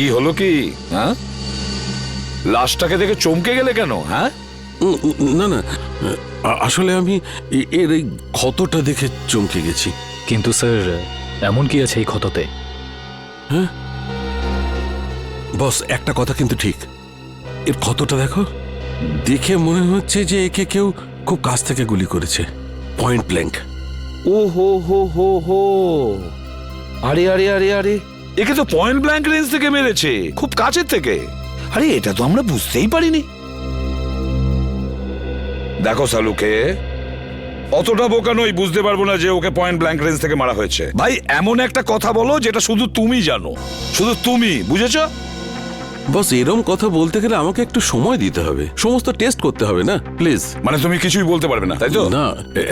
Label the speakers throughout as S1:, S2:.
S1: কি হলো কি? হ্যাঁ, লাশটাকে দেখে চমকে গেলে কেন? হ্যাঁ,
S2: না না, আসলে আমি এর এই ক্ষতটা দেখে চমকে গেছি।
S3: কিন্তু স্যার এমন কি আছে এই ক্ষততে?
S2: হ্যাঁ বস, একটা কথা কিন্তু ঠিক, এর ক্ষতটা দেখো, দেখে মনে হচ্ছে যে একে কেউ খুব কাছ থেকে গুলি করেছে, পয়েন্ট ব্ল্যাঙ্ক।
S1: ও হো হো হো হো, আরে আরে আরে আরে, একে তো পয়েন্ট ব্ল্যাঙ্ক রেঞ্জ থেকে মেরেছে, খুব কাছের থেকে। আরে এটা তো আমরা বুঝতেই পারিনি। দেখো সালুকে, অতটা বোকা নই, বুঝতে পারবো না যে ওকে পয়েন্ট ব্ল্যাঙ্ক রেঞ্জ থেকে মারা হয়েছে। ভাই এমন একটা কথা বলো যেটা শুধু তুমি জানো, শুধু তুমি বুঝেছো।
S2: বস এরম কথা বলতে গেলে আমাকে একটু সময় দিতে হবে, সমস্ত টেস্ট করতে হবে না, প্লিজ।
S1: মানে তুমি কিছুই বলতে পারবে না, তাই তো?
S2: না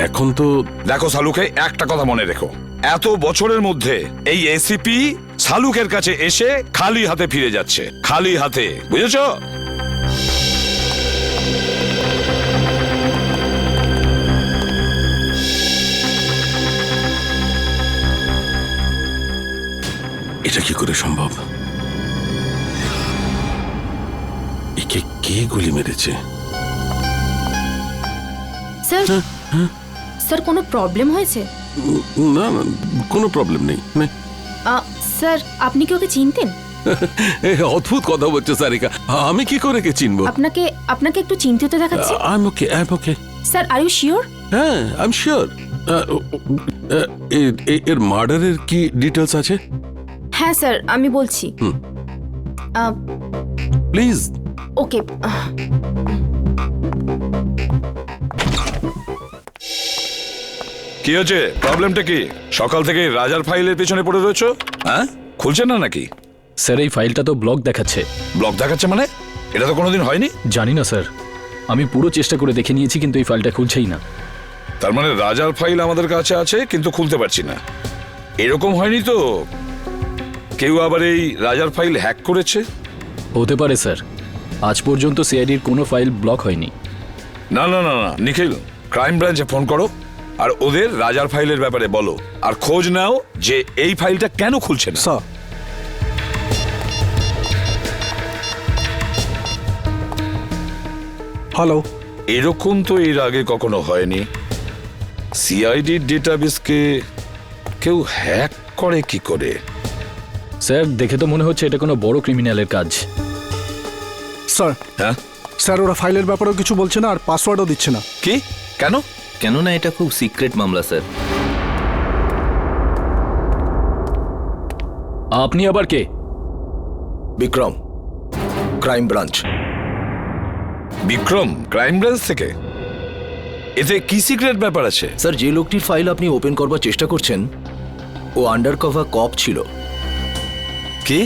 S2: এখন তো
S1: দেখো সালুকে, একটা কথা মনে রেখো, এত বছরের মধ্যে এই এসিপি সালুকের কাছে এসে খালি হাতে ফিরে যাচ্ছে, খালি হাতে, বুঝেছো?
S2: এটা কি করে সম্ভব? একে কে গুলি মেরেছে?
S4: স্যার, স্যার কোনো প্রবলেম হয়েছে?
S2: না না, কোনো প্রবলেম নেই।
S4: স্যার আপনি কি ওকে চিনতেন?
S2: অদ্ভুত কথা বলছো সারিকা, আমি কি করে কে চিনবো?
S4: আপনাকে আপনাকে একটু চিন্তিত দেখাচ্ছে।
S2: I am okay, I am okay.
S4: Sir are you sure?
S2: হ্যাঁ আই এম শিওর। এর মার্ডারের কি ডিটেলস আছে?
S4: হ্যাঁ স্যার আমি বলছি।
S2: প্লিজ।
S4: ওকে,
S1: কি হচ্ছে, প্রবলেমটা কি? সকাল থেকে রাজার ফাইলের পেছনে পড়ে রয়েছো, হ্যাঁ? খুলছে না নাকি?
S3: স্যার এই ফাইলটা তো ব্লক দেখাচ্ছে।
S1: ব্লক দেখাচ্ছে মানে? এটা তো কোনোদিন হয়নি।
S3: জানি না স্যার, আমি পুরো চেষ্টা করে দেখে নিয়েছি কিন্তু এই ফাইলটা খুলছেই না।
S1: তার মানে রাজার ফাইল আমাদের কাছে আছে কিন্তু খুলতে পারছি না, এরকম হয়নি তো? কেউ আবার এই রাজার ফাইল হ্যাক করেছে?
S3: হতে পারে স্যার, আজ পর্যন্ত সিআইডির কোনো ফাইল ব্লক হয়নি।
S1: না না না না, নিখিল ক্রাইম ব্রাঞ্চে ফোন করো আর ওদের রাজার ফাইলের ব্যাপারে বলো, আর খোঁজ নাও যে এই ফাইলটা কেন খুলছে না।
S5: Sir, hello.
S1: এরকম তো এর আগে কখনো হয়নি। সিআইডির ডেটাবেসকে কেউ হ্যাক করে কি করে?
S3: স্যার দেখে তো মনে হচ্ছে এটা কোনো বড় ক্রিমিনালের কাজ।
S5: স্যার,
S1: হ্যাঁ,
S5: স্যার ওরা ফাইলের ব্যাপারেও কিছু বলছে না আর পাসওয়ার্ডও দিচ্ছে না।
S1: কি? কেন?
S6: কেননা এটা খুব সিক্রেট মামলা স্যার।
S3: আপনি আবার কে?
S7: Vikram, crime branch.
S1: Vikram crime branch থেকে? এতে কি সিক্রেট ব্যাপার আছে?
S7: স্যার যে লোকটির ফাইল আপনি ওপেন করবার চেষ্টা করছেন ও আন্ডার কভার কপ ছিল।
S1: কি?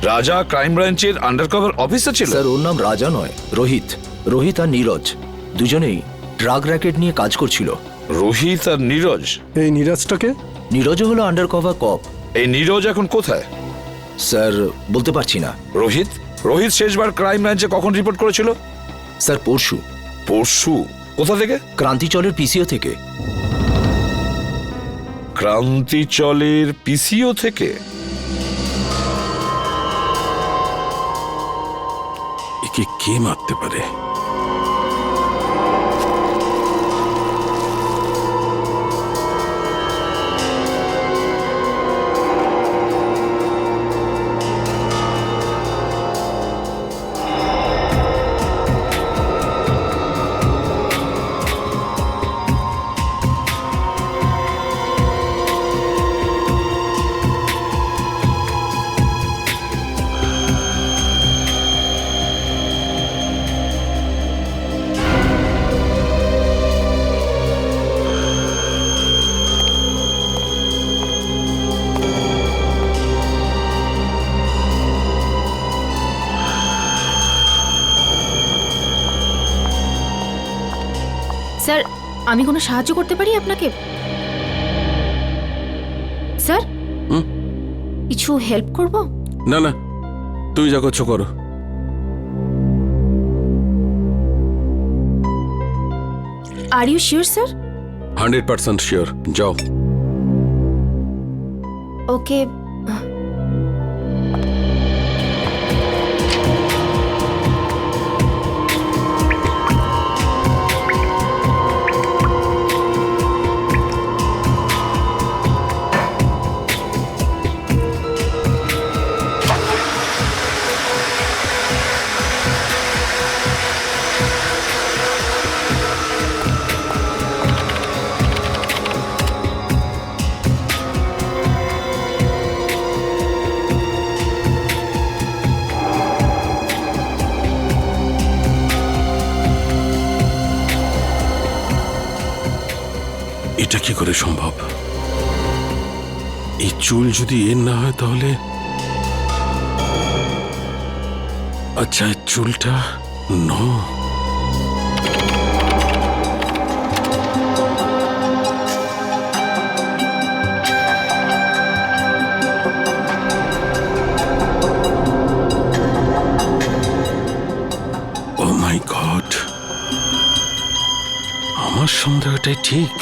S1: রাজা ক্রাইম ব্রাঞ্চের আন্ডারকভার অফিসার ছিল?
S7: স্যার ওর নাম রাজা নয়, রোহিত। রোহিত আর নীরজ দুজনেই ড্রাগ র্যাকেট নিয়ে কাজ করছিল।
S1: রোহিত আর নীরজ?
S5: এই নীরাজটাকে?
S7: নীরজও হলো আন্ডার কভার কপ।
S1: এই নীরজ এখন কোথায়?
S7: স্যার বলতে পারছি না।
S1: রোহিত? রোহিত শেষবার ক্রাইম ব্রাঞ্চে কখন রিপোর্ট করেছিল?
S7: স্যার পরশু।
S1: পরশু? কোথা থেকে?
S7: ক্রান্তিচলের পিসিও থেকে।
S1: ক্রান্তিচলের পিসিও থেকে?
S2: একে কে মারতে পারে?
S4: স্যার আমি কোনো সাহায্য করতে পারি আপনাকে? স্যার কিছু হেল্প করব?
S2: না না, তুই যা করছো করো।
S4: Are you sure sir?
S2: 100% sure, যাও।
S4: ওকে
S2: কি করে সম্ভব? এই চুল যদি এর না হয় তাহলে আচ্ছা এই চুলটা নো ও মাই গড, আমার সন্দেহটাই ঠিক।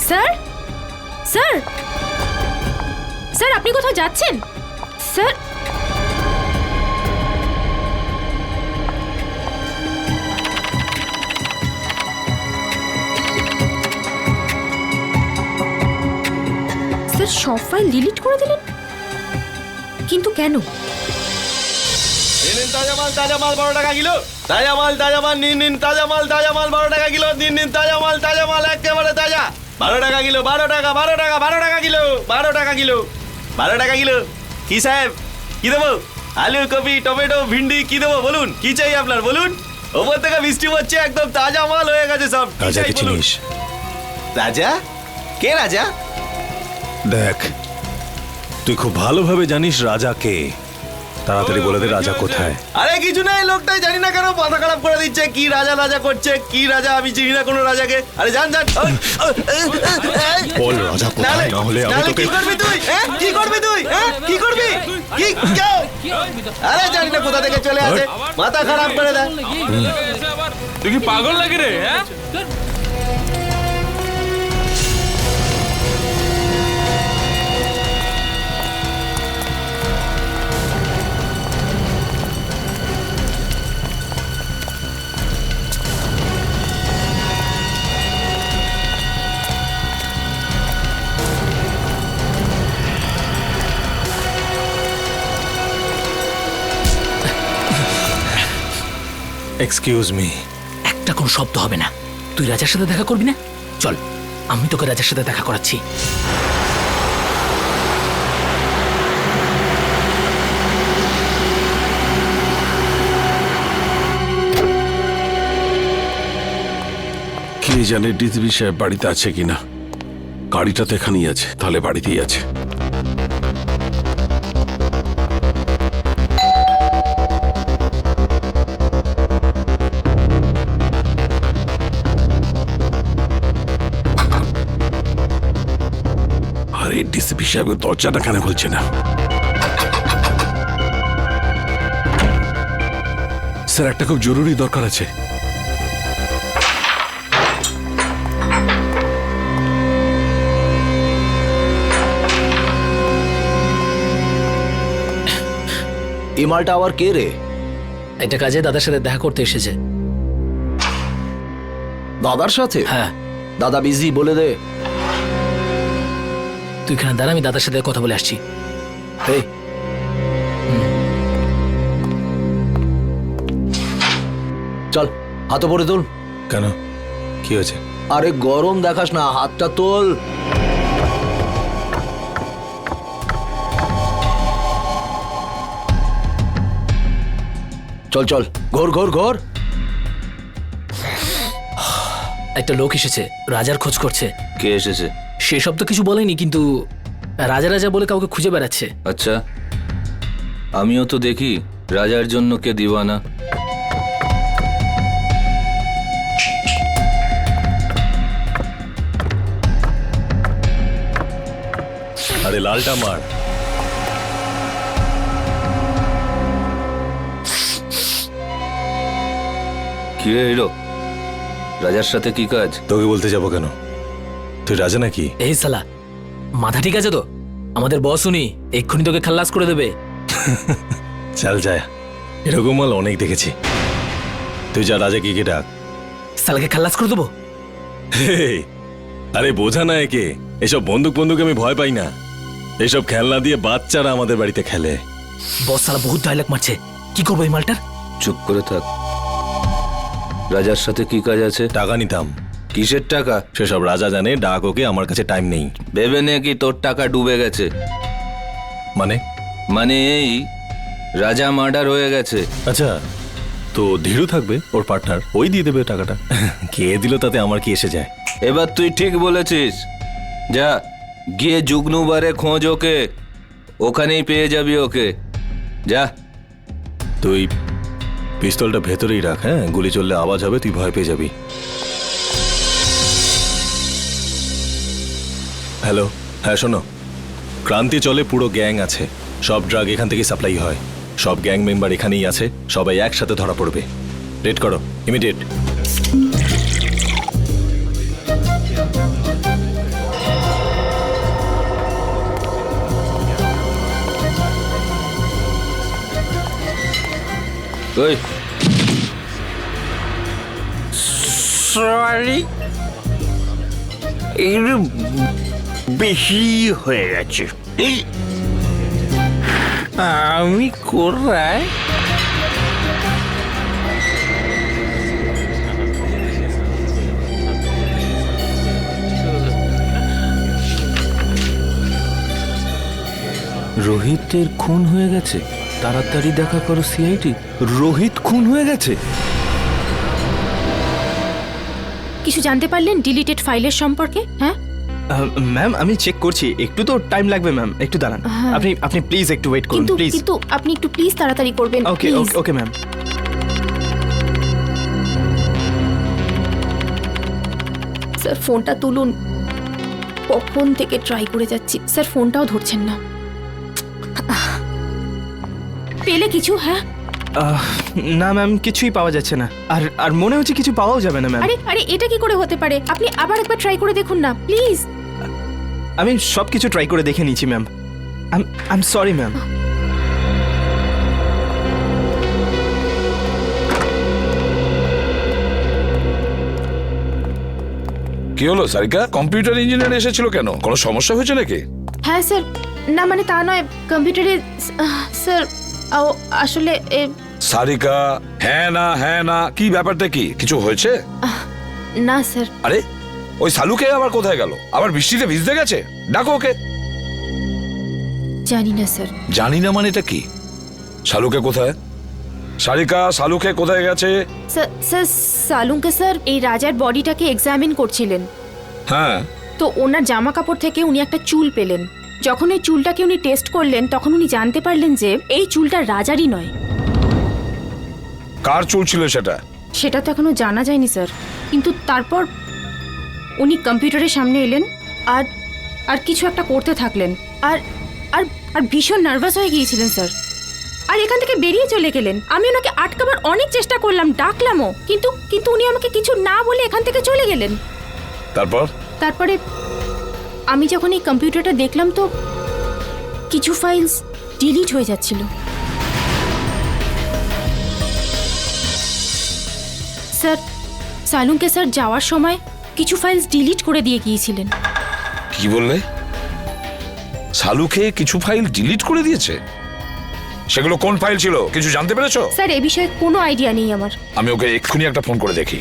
S4: স্যার স্যার স্যার আপনি কোথাও যাচ্ছেন স্যার? স্যার সব ফাইল ডিলিট করে দিলেন, কিন্তু কেন?
S8: নিন তাজা মাল 12 টাকা কিলো। তাজা মাল নিন তাজা মাল 12 টাকা কিলো। নিন তাজা মাল একেবারে তাজা। 12 টাকা কিলো, 12 টাকা কিলো, 12 টাকা কিলো, 12 টাকা কিলো। কি সাহেব কি দেবো? আলু, কপি, টমেটো, ভিন্ডি কি দেবো বলুন? কি চাই আপনার বলুন? ওপর থেকে বৃষ্টি হচ্ছে, একদম তাজা মাল হয়ে গেছে সব।
S9: রাজাকে চিনিস?
S8: রাজা? কে রাজা?
S9: দেখ, তুই খুব ভালোভাবে জানিস রাজা কে। তাড়াতাড়ি বলে দে রাজা কোথায়।
S8: আরে কিছু নাই, লোকটাই জানি না কেন মাথা খারাপ করে দিচ্ছে। কি রাজা করছে, কি রাজা? আমি চিনি না কোনো রাজাকে। আরে জান
S9: বল রাজা কোথায়, না হলে আমি তোকে।
S8: কি করবি তুই? কি করবি তুই? কি করবি? কি কেউ? আরে জানি না কোথা থেকে চলে আসে, মাথা খারাপ করে দেয়।
S10: তুই কি পাগল লাগে রে?
S9: Excuse me.
S7: একটা কোনো শব্দ হবে না। তুই রাজার সাথে দেখা করবি না? চল, আমি তোকে রাজার সাথে দেখা করাচ্ছি।
S2: কে জানে ডিসিপি সাহেব বাড়িতে আছে কিনা। গাড়িটা তো এখানেই আছে, তাহলে বাড়িতেই আছে। আরে ডিসিপি সাহেব দরজাটা কেন খুলছে না? স্যার একটা খুব জরুরি দরকার আছে।
S7: এই মালটা আবার কে রে? এটা কাজে দাদার সাথে দেখা করতে এসেছে। দাদার সাথে? হ্যাঁ। দাদা বিজি, বলে দে। তুই এখানে দাঁড়া, আমি দাদার সাথে কথা বলে আসছি। এই চল, হাত পরে তোল।
S9: কেন, কি হয়েছে?
S7: আরে গরম দেখাস না, হাতটা তোল। চল চল, ঘোর ঘোর ঘোর। একটা লোক এসেছে, রাজার খোঁজ করছে।
S6: কে এসেছে?
S7: সেসব তো কিছু বলেনি, কিন্তু রাজা রাজা বলে কাউকে খুঁজে বেড়াচ্ছে।
S6: আচ্ছা, আমিও তো দেখি রাজার জন্য কে দিওয়ানা।
S9: আরে লালটা মার।
S6: কি রে হিরো, রাজার সাথে কি কাজ?
S9: তোকে বলতে যাবো কেন? তুই রাজা নাকি?
S7: এই সালা, মাথা ঠিক আছে তো? আমাদের বস উনি এক্ষুনি তোকে খাল্লাস করে দেবে।
S9: চল যায়, এরকম মাল অনেক দেখেছি। তুই যা রাজা কি ডাক।
S7: সালাকে খাল্লাস করে দেবো।
S9: হেই, আরে বোঝা না একে, এসব বন্দুক আমি ভয় পাই না। এসব খেলনা দিয়ে বাচ্চারা আমাদের বাড়িতে খেলে।
S7: বস সালা বহুত ডায়লগ মারছে, কি করবো এই মালটার?
S6: চুপ করে থাক। রাজার সাথে কি কাজ আছে?
S9: টাকা নিতাম।
S6: কিসের টাকা?
S9: সেসব রাজা জানে, ডাক ওকে, আমার কাছে টাইম নেই।
S6: ভেবে নে কি তোর টাকা ডুবে গেছে।
S9: মানে?
S6: মানে এই রাজা মার্ডার হয়ে গেছে।
S9: আচ্ছা, তো ধীরু থাকবে, ওর পার্টনার, ওই দিয়ে দেবে টাকাটা। কে দিল তাতে আমার কি এসে যায়?
S6: এবার তুই ঠিক বলেছিস। যা গিয়ে জুগনুবারে খোঁজ ওকে, ওখানেই পেয়ে যাবি ওকে। যা।
S9: তুই পিস্তলটা ভেতরেই রাখ, হ্যাঁ? গুলি চললে আওয়াজ হবে, তুই ভয় পেয়ে যাবি। হ্যালো, হ্যাঁ শোনো, ক্রান্তি চলে পুরো গ্যাং আছে, সব ড্রাগ এখান থেকে সাপ্লাই হয়, সব গ্যাং মেম্বার এখানেই আছে, সবাই একসাথে ধরা পড়বে। রেড করো, ইমিডিয়েট।
S6: ওই
S11: সরি, একটু বেশি হয়ে গেছে। আমি কোথায়?
S6: রোহিতের খুন হয়ে গেছে। তাড়াতাড়ি দেখা করো সিআইডি। রোহিত খুন হয়ে গেছে।
S4: কিছু জানতে পারলেন ডিলিটেড ফাইলের সম্পর্কে? হ্যাঁ
S12: ম্যাম, আমি চেক করছি, একটু তো টাইম লাগবে ম্যাম, একটু দাঁড়ান।
S4: হ্যাঁ।
S12: আপনি প্লিজ একটু ওয়েট করুন, প্লিজ।
S4: কিন্তু আপনি একটু প্লিজ তাড়াতাড়ি করবেন।
S12: ওকে ওকে ম্যাম।
S4: স্যার ফোনটা তুলুন, কখন থেকে ট্রাই করে যাচ্ছি, স্যার ফোনটাও ধরছেন না। পেলে কিছু? হ্যাঁ
S12: না ম্যাম, কিছুই পাওয়া যাচ্ছে না, আর মনে হচ্ছে কিছু পাওয়াও যাবে না ম্যাম।
S4: আরে এটা কি করে হতে পারে? আপনি আবার একবার ট্রাই করে দেখুন না প্লিজ।
S12: আমি সব কিছু ট্রাই করে দেখে নিয়েছি ma'am. I am sorry ma'am.
S1: কি হলো সারিকা? কম্পিউটার ইঞ্জিনিয়ার এসেছিল কেন? কোনো সমস্যা হয়েছে নাকি?
S4: হ্যাঁ স্যার, না মানে তা নয়, কম্পিউটারে স্যার আসলে
S1: সারিকা, হ্যাঁ না কি ব্যাপারটা কি? কিছু হয়েছে?
S4: না স্যার।
S1: আরে ওই সালুকে আবার কোথায় গেল? আবার বৃষ্টিতে ভিজতে গেছে? ডাকো ওকে।
S4: জানি না স্যার।
S1: জানি না মানে এটা কি? শালুকে কোথায়? সারিকা, শালুকে কোথায় গেছে?
S4: স্যার সালুকে স্যার এই রাজার বডিটাকে এক্সামিন করছিলেন।
S1: হ্যাঁ,
S4: তো ওনার জামা কাপড় থেকে উনি একটা চুল পেলেন। যখন এই চুলটাকে উনি টেস্ট করলেন তখন উনি জানতে পারলেন যে এই চুলটা রাজারই নয়।
S1: কার চুল ছিল সেটা?
S4: সেটা তো এখনো জানা যায়নি স্যার, কিন্তু তারপর উনি কম্পিউটারের সামনে এলেন আর আর কিছু একটা করতে থাকলেন, আর আর আর ভীষণ নার্ভাস হয়ে গিয়েছিলেন স্যার, আর এখান থেকে বেরিয়ে চলে গেলেন। আমি ওনাকে আটকাবার অনেক চেষ্টা করলাম, ডাকলামও, কিন্তু উনি আমাকে কিছু না বলে এখান থেকে চলে গেলেন।
S1: তারপরে
S4: আমি যখন এই কম্পিউটারটা দেখলাম তো কিছু ফাইলস ডিলিট হয়ে যাচ্ছিল। স্যার সালুকে স্যার যাওয়ার সময় কিছু ফাইলস ডিলিট করে দিয়ে গিয়েছিলেন।
S1: কি বললে? সালুকে কিছু ফাইল ডিলিট করে দিয়েছে? সেগুলো কোন ফাইল ছিল কিছু জানতে পেরেছো?
S4: স্যার এ বিষয়ে কোনো আইডিয়া নেই আমার।
S1: আমি ওকে এক্ষুনি একটা ফোন করে দেখি।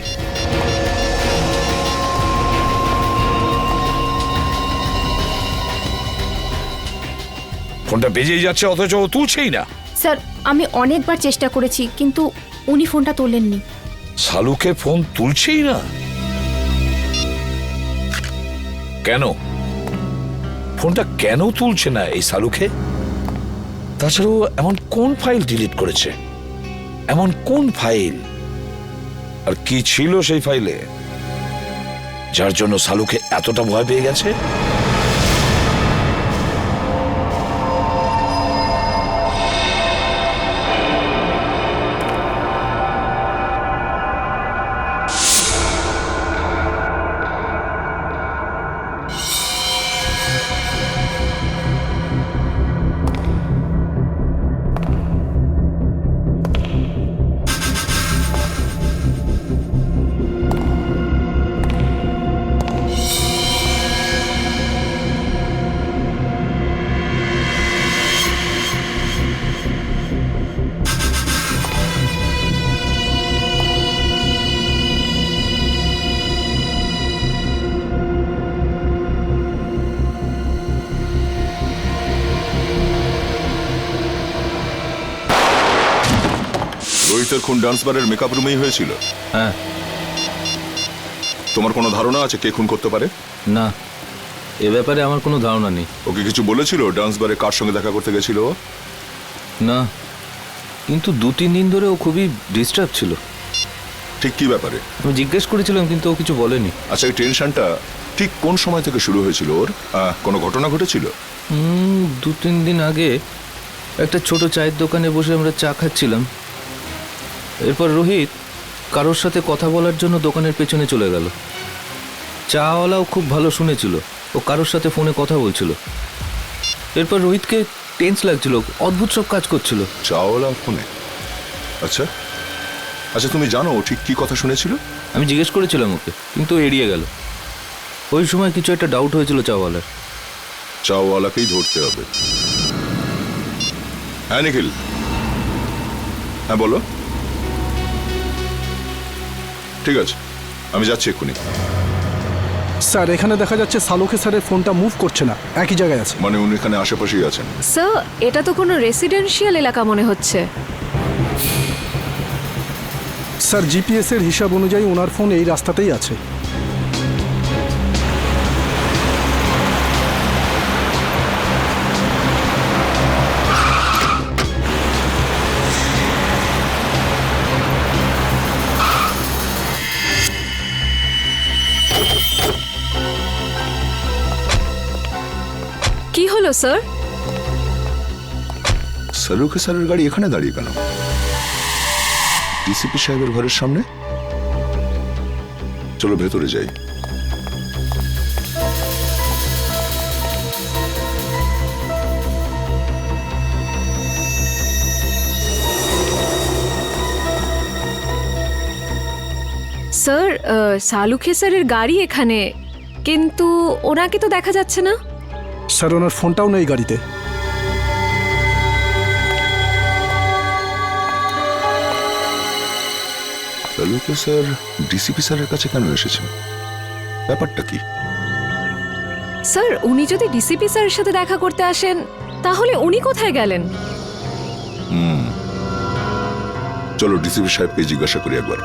S1: ফোনটা বেজেই যাচ্ছে অথচ ও তুলছেই না।
S4: স্যার আমি অনেকবার চেষ্টা করেছি কিন্তু উনি ফোনটা তোলেননি।
S1: সালুকে ফোন তুলছেই না কেন? ফোনটা কেন তুলছে না এই সালুকে? তাছাড়াও এমন কোন ফাইল ডিলিট করেছে? এমন কোন ফাইল? আর কি ছিল সেই ফাইলে যার জন্য সালুকে এতটা ভয় পেয়ে গেছে?
S13: রোহিতের খুন ডান্স বারের মেকআপ রুমেই হয়েছিল?
S6: হ্যাঁ।
S13: তোমার কোনো ধারণা আছে কে খুন করতে পারে?
S6: না, এ ব্যাপারে আমার কোনো ধারণা নেই।
S13: ওকে কিছু বলেছিল ডান্স বারে কার সঙ্গে দেখা করতে গেছিল ও?
S6: না, কিন্তু 2-3 দিন ধরে ও খুবই ডিস্টার্ব ছিল।
S13: ঠিক কি ব্যাপারে?
S6: আমি জিজ্ঞেস করেছিলাম কিন্তু ও কিছু বলেনি।
S13: আচ্ছা, এই টেনশনটা ঠিক কোন সময় থেকে শুরু হয়েছিল ওর? কোনো ঘটনা ঘটেছিল?
S6: 2-3 দিন আগে একটা ছোট চায়ের দোকানে বসে আমরা চা খাচ্ছিলাম। এরপর রোহিত কারোর সাথে কথা বলার জন্য দোকানের পেছনে চলে গেল। চাওয়ালাও খুব ভালো শুনেছিল, ও কারোর সাথে ফোনে কথা বলছিল। এরপর রোহিতকে টেন্স লাগছিল, অদ্ভুত সব কাজ করছিল।
S13: চাওয়ালা ফোনে? আচ্ছা আচ্ছা, তুমি জানো ও ঠিক কি কথা শুনেছিল?
S6: আমি জিজ্ঞেস করেছিলাম ওকে, কিন্তু ও এড়িয়ে গেল। ওই সময় কিছু একটা ডাউট হয়েছিল চাওয়ালার।
S13: চাওয়ালাকেই ধরতে হবে। হ্যাঁ নিখিল, হ্যাঁ বলো। ঠিক আছে, আমি যাচ্ছি এক্ষুনি।
S5: স্যার, এখানে দেখা যাচ্ছে সালুখে স্যারের ফোনটা মুভ করছে না, একই জায়গায় আছে।
S13: মানে উনি এখানে আশেপাশেই আছেন?
S14: স্যার, এটা তো কোনো রেসিডেন্সিয়াল এলাকা মনে হচ্ছে।
S5: স্যার, জিপিএস এর হিসাব অনুযায়ী ওনার ফোন এই রাস্তাতেই আছে।
S14: কি হলো স্যার?
S13: সালুখে স্যারের গাড়ি এখানে দাঁড়িয়ে কেন? ডিসিপি সাহেবের ঘরের সামনে? চলো ভেতরে যাই।
S14: স্যার, সালুখে স্যারের গাড়ি এখানে, কিন্তু ওনাকে তো দেখা যাচ্ছে না।
S5: স্যার, ওনার ফোনটাও নেই গাড়িতে।
S13: সালুখে স্যার ডিসিপি স্যারের কাছে কেন এসেছেন? ব্যাপারটা কি?
S14: স্যার, উনি যদি ডিসিপি স্যারের সাথে দেখা করতে আসেন, তাহলে উনি কোথায় গেলেন?
S13: চলো ডিসিপি সাহেবকে জিজ্ঞাসা করি একবার।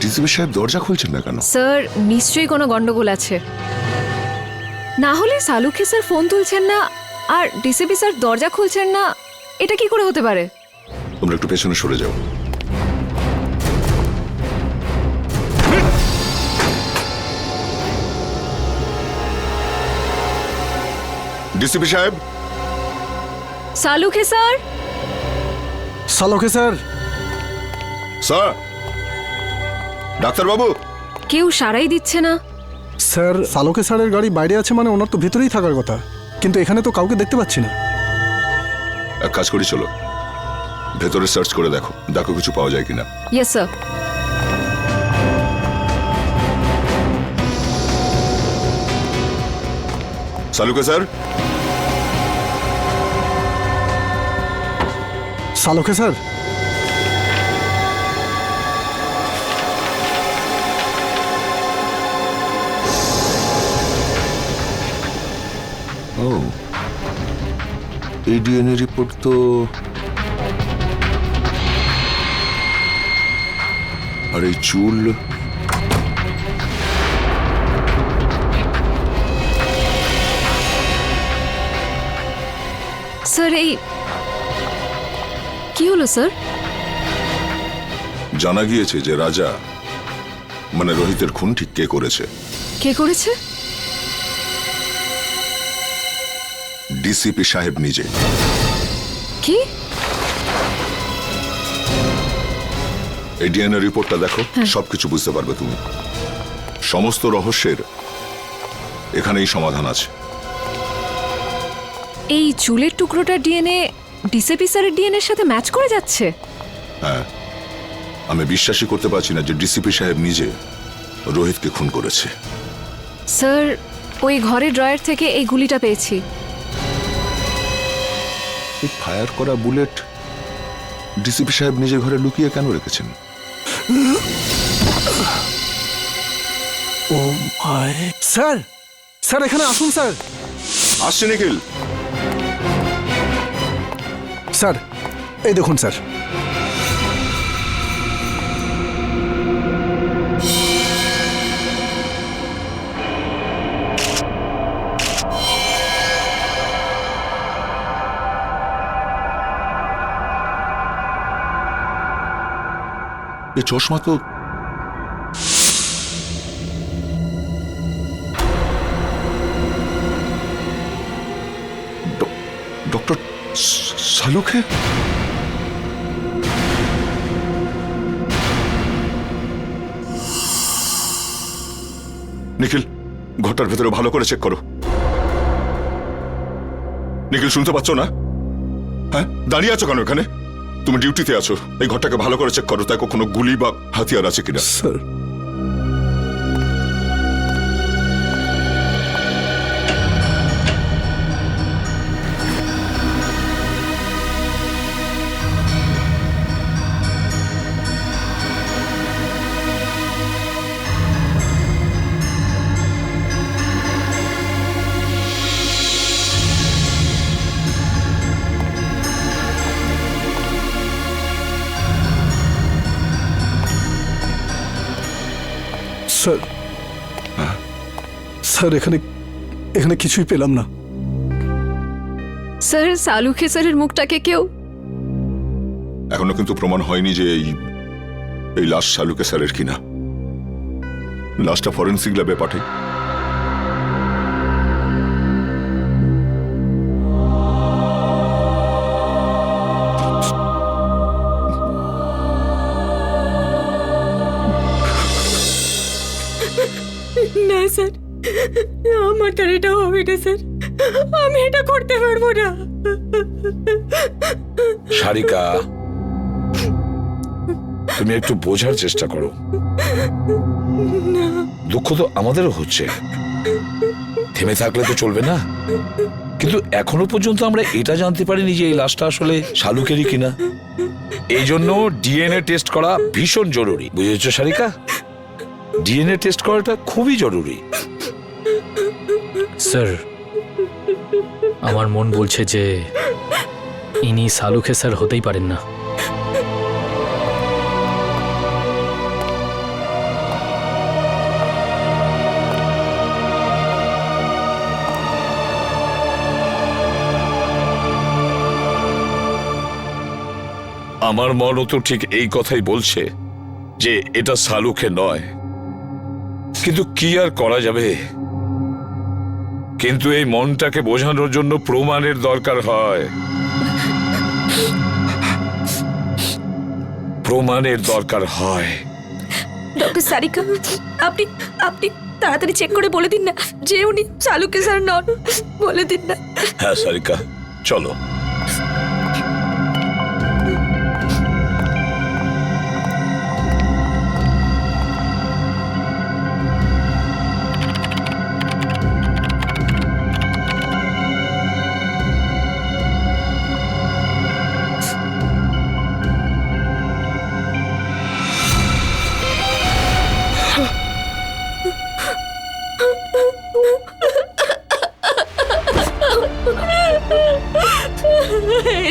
S13: ডিসিপি সাহেব দরজা খুলছেন না কেন?
S14: স্যার, নিশ্চয়ই কোনো গন্ডগোল আছে। না হলে সালুখে স্যার ফোন তুলছেন না আর ডিসিপি স্যার দরজা খুলছেন না, এটা কি করে হতে পারে?
S13: তোমরা একটু পেছনে সরে যাও। ডিসিপি সাহেব।
S14: Salunkhe sir.
S5: Salunkhe sir.
S13: Sir, ডাক্তারবাবু।
S14: কেউ সারাই দিচ্ছে না।
S5: স্যার, সালুখে স্যারের গাড়ি বাইরে আছে মানে ওনার তো ভিতরেই থাকার কথা, কিন্তু এখানে তো কাউকে দেখতে পাচ্ছি না।
S13: এক কাজ করি, চলো ভেতরে সার্চ করে দেখো, দেখো কিছু পাওয়া যায় কিনা।
S14: Yes sir.
S13: Salunkhe sir.
S5: Salunkhe sir.
S13: ও, এই ডিএনএ রিপোর্ট তো আর এই চুল।
S14: স্যার, এই কি হলো স্যার?
S13: জানা গিয়েছে যে রাজা মানে রোহিতের খুন ঠিক কে করেছে।
S14: কে করেছে?
S13: ডিসিপি সাহেব নিজে।
S14: কি?
S13: এই ডিএনএ রিপোর্টটা দেখো, সবকিছু বুঝতে পারবে তুমি। সমস্ত রহস্যের এখানেই সমাধান আছে।
S14: এই চুলের টুকরোটার ডিএনএ ডিসিপি স্যারের ডিএনএর সাথে ম্যাচ করে যাচ্ছে?
S13: হ্যাঁ, আমি বিশ্বাসই করতে পারছি না যে ডিসিপি সাহেব নিজে রোহিতকে খুন করেছে।
S14: স্যার, ওই ঘরের ড্রয়ার থেকে এই গুলিটা পেয়েছি।
S13: এই ফায়ার করা বুলেট ডিসিপি সাহেব নিজের ঘরে লুকিয়ে কেন রেখেছেন?
S5: ও মাই স্যার, স্যার এখানে আসুন স্যার।
S13: আসছে নিখিল।
S5: স্যার এই দেখুন স্যার,
S13: এই চশমা তো ডক্টর সালুকে। নিখিল, ঘরটার ভেতরে ভালো করে চেক করো। নিখিল, শুনতে পাচ্ছ না? হ্যাঁ, দাঁড়িয়ে আছো কেন এখানে? তুমি ডিউটিতে আছো, এই ঘরটাকে ভালো করে চেক করো, তাই কোনো গুলি বা হাতিয়ার আছে কিনা।
S5: স্যার স্যার, স্যার এখানে এখানে কিছুই পেলাম না।
S14: স্যার সালুখে স্যারের মুখটাকে কেউ
S13: এখনো কিন্তু প্রমাণ হয়নি যে এই লাশ সালুকে স্যারের কিনা। লাশটা ফরেন্সিক ল্যাবে পাঠাই।
S4: না স্যার, আমার দ্বারা এটা হবে না স্যার, আমি এটা করতে পারবো না।
S1: সারিকা, তুমি একটু বোঝার চেষ্টা করো। দুঃখ তো আমাদেরও হচ্ছে, থেমে থাকলে তো চলবে না। কিন্তু এখনো পর্যন্ত আমরা এটা জানতে পারিনি যে এই লাশটা আসলে শালুকেরই কিনা। এই জন্য ডিএনএ টেস্ট করা ভীষণ জরুরি, বুঝেছো সারিকা? ডিএনএ টেস্ট করাটা খুবই জরুরি।
S3: স্যার, আমার মন বলছে যে ইনি সালুখে স্যার হতেই পারেন না।
S1: আমার মনও তো ঠিক এই কথাই বলছে যে এটা সালুকে নয়, কিন্তু কি আর করা যাবে? কিন্তু এই মনটাকে বোঝানোর জন্য প্রমাণের দরকার হয়, প্রমাণের দরকার হয়।
S14: ডক্টর সারিকা, আপনি আপনি তাড়াতাড়ি চেক করে বলে দিন না যে উনি সালুকে স্যার নন, বলে দিন না।
S1: হ্যাঁ সারিকা, চলো।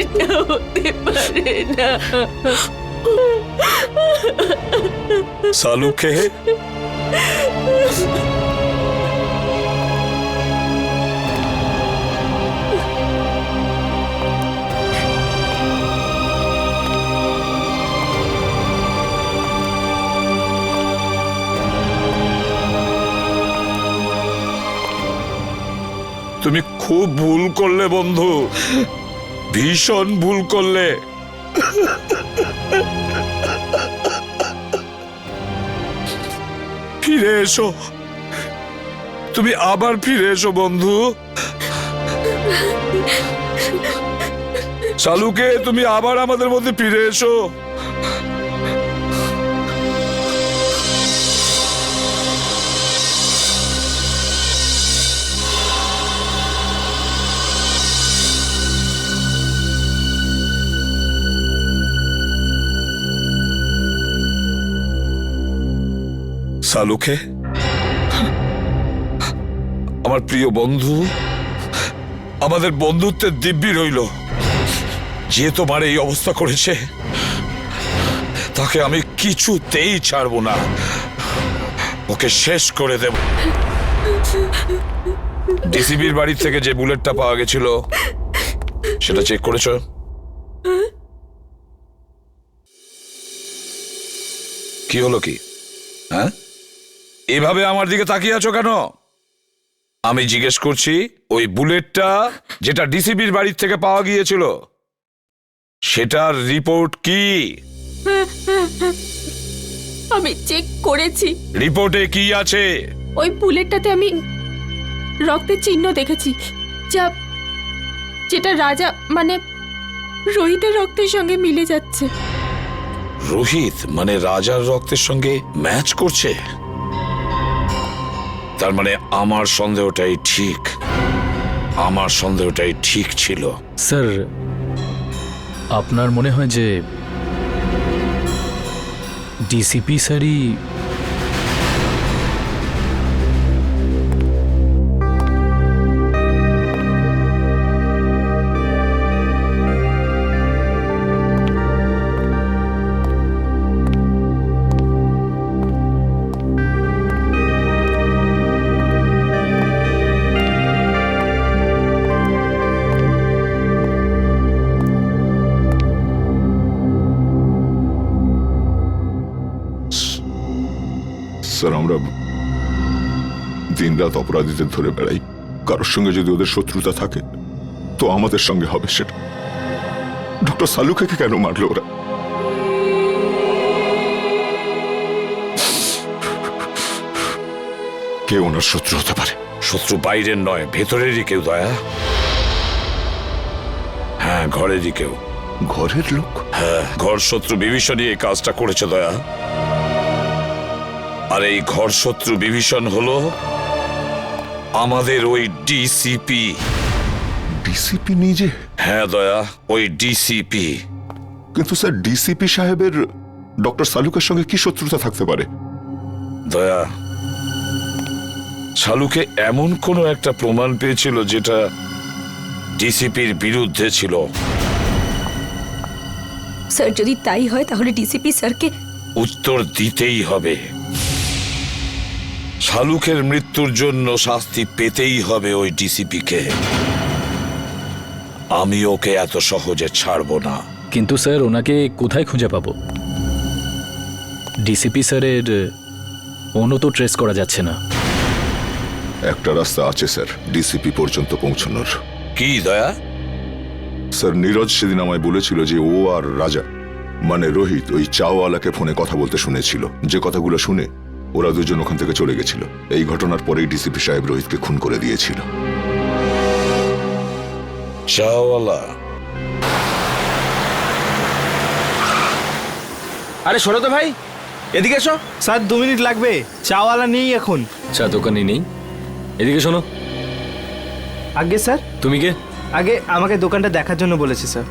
S4: এটা হতে পারে না।
S1: সালুকে তুমি খুব ভুল করলে বন্ধু, ভীষণ ভুল করলে। ফিরে এসো, তুমি আবার ফিরে এসো বন্ধু। সালুকে, তুমি আবার আমাদের মধ্যে ফিরে এসো। সালুকে, আমার প্রিয় বন্ধু, আমাদের বন্ধুত্বের দিব্যি রইল, যে তোমার এই অবস্থা করেছে তাকে আমি কিছুতেই ছাড়বো না, ওকে শেষ করে দেব। ডিসিবির বাড়ি থেকে যে বুলেটটা পাওয়া গেছিল সেটা চেক করেছো? কি হলো কি? হ্যাঁ, এভাবে আমার দিকে তাকিয়ে আছো কেন? আমি জিজ্ঞেস করছি, ওই বুলেটটা যেটা ডিসিবির বাড়ির থেকে পাওয়া গিয়েছিল সেটার রিপোর্ট কি?
S4: আমি চেক করেছি,
S1: রিপোর্টে কি আছে?
S4: ওই বুলেটটাতে আমি রক্তের চিহ্ন দেখেছি, যেটা রাজা মানে রোহিতের রক্তের সঙ্গে মিলে যাচ্ছে।
S1: রোহিত মানে রাজার রক্তের সঙ্গে ম্যাচ করছে? তার মানে আমার সন্দেহটাই ঠিক, আমার সন্দেহটাই ঠিক ছিল।
S3: স্যার, আপনার মনে হয় যে ডিসিপি স্যারই
S13: স্যার, আমরা দিনরাত অপরাধীদের ধরে বেড়াই, কারোর সঙ্গে যদি ওদের শত্রুতা থাকে তো আমাদের সঙ্গে হবে সেটা। ডক্টর সালুকে কেন মারলো ওরা? কে ওনার শত্রু হতে পারে?
S1: শত্রু বাইরের নয়, ভেতরেরই কেউ দয়া। হ্যাঁ, ঘরেরই কেউ।
S13: ঘরের লোক?
S1: হ্যাঁ, ঘর শত্রু বিভীষণই এই কাজটা করেছে দয়া। আর এই ঘর শত্রু বিভীষণ হলো আমাদের ওই ডিসিপি।
S13: ডিসিপি নিজে?
S1: হ্যাঁ দয়া, ওই ডিসিপি।
S13: কিন্তু স্যার, ডিসিপি সাহেবের ডক্টর সালুকের সঙ্গে কি শত্রুতা থাকতে পারে?
S1: দয়া, সালুকে এমন কোনো একটা প্রমাণ পেয়েছিল যেটা ডিসিপির বিরুদ্ধে ছিল।
S4: স্যার, যদি তাই হয় তাহলে ডিসিপি স্যারকে
S1: উত্তর দিতেই হবে। শালুকের মৃত্যুর জন্য শাস্তি পেতেই হবে ওই ডিসিপিকে। আমি ওকে এত সহজে ছাড়বো না।
S3: কিন্তু স্যার, ওনাকে কোথায় খুঁজে পাবো? ডিসিপি স্যারের ফোনও তো ট্রেস করা যাচ্ছে না।
S13: একটা রাস্তা আছে স্যার ডিসিপি পর্যন্ত পৌঁছানোর।
S1: কি দয়া?
S13: স্যার, নীরজ সেদিন আমায় বলেছিল যে ও আর রাজা মানে রোহিত ওই চাওয়ালাকে ফোনে কথা বলতে শুনেছিল। যে কথাগুলো শুনে ওরা দুজন ওখান থেকে চলে গেছিল। এই ঘটনার পরেই ডিসিপি সাহেব রোহিতকে খুন করে দিয়েছিল।
S1: চাওয়ালা?
S12: আরে শোনো তো ভাই, এদিকে এসো। স্যার 2 মিনিট লাগবে, চাওয়ালা নেই এখন।
S3: চা দোকানে নেই? এদিকে শোনো।
S12: আগে স্যার।
S3: তুমি কে?
S12: আগে আমাকে দোকানটা দেখার জন্য বলেছে স্যার।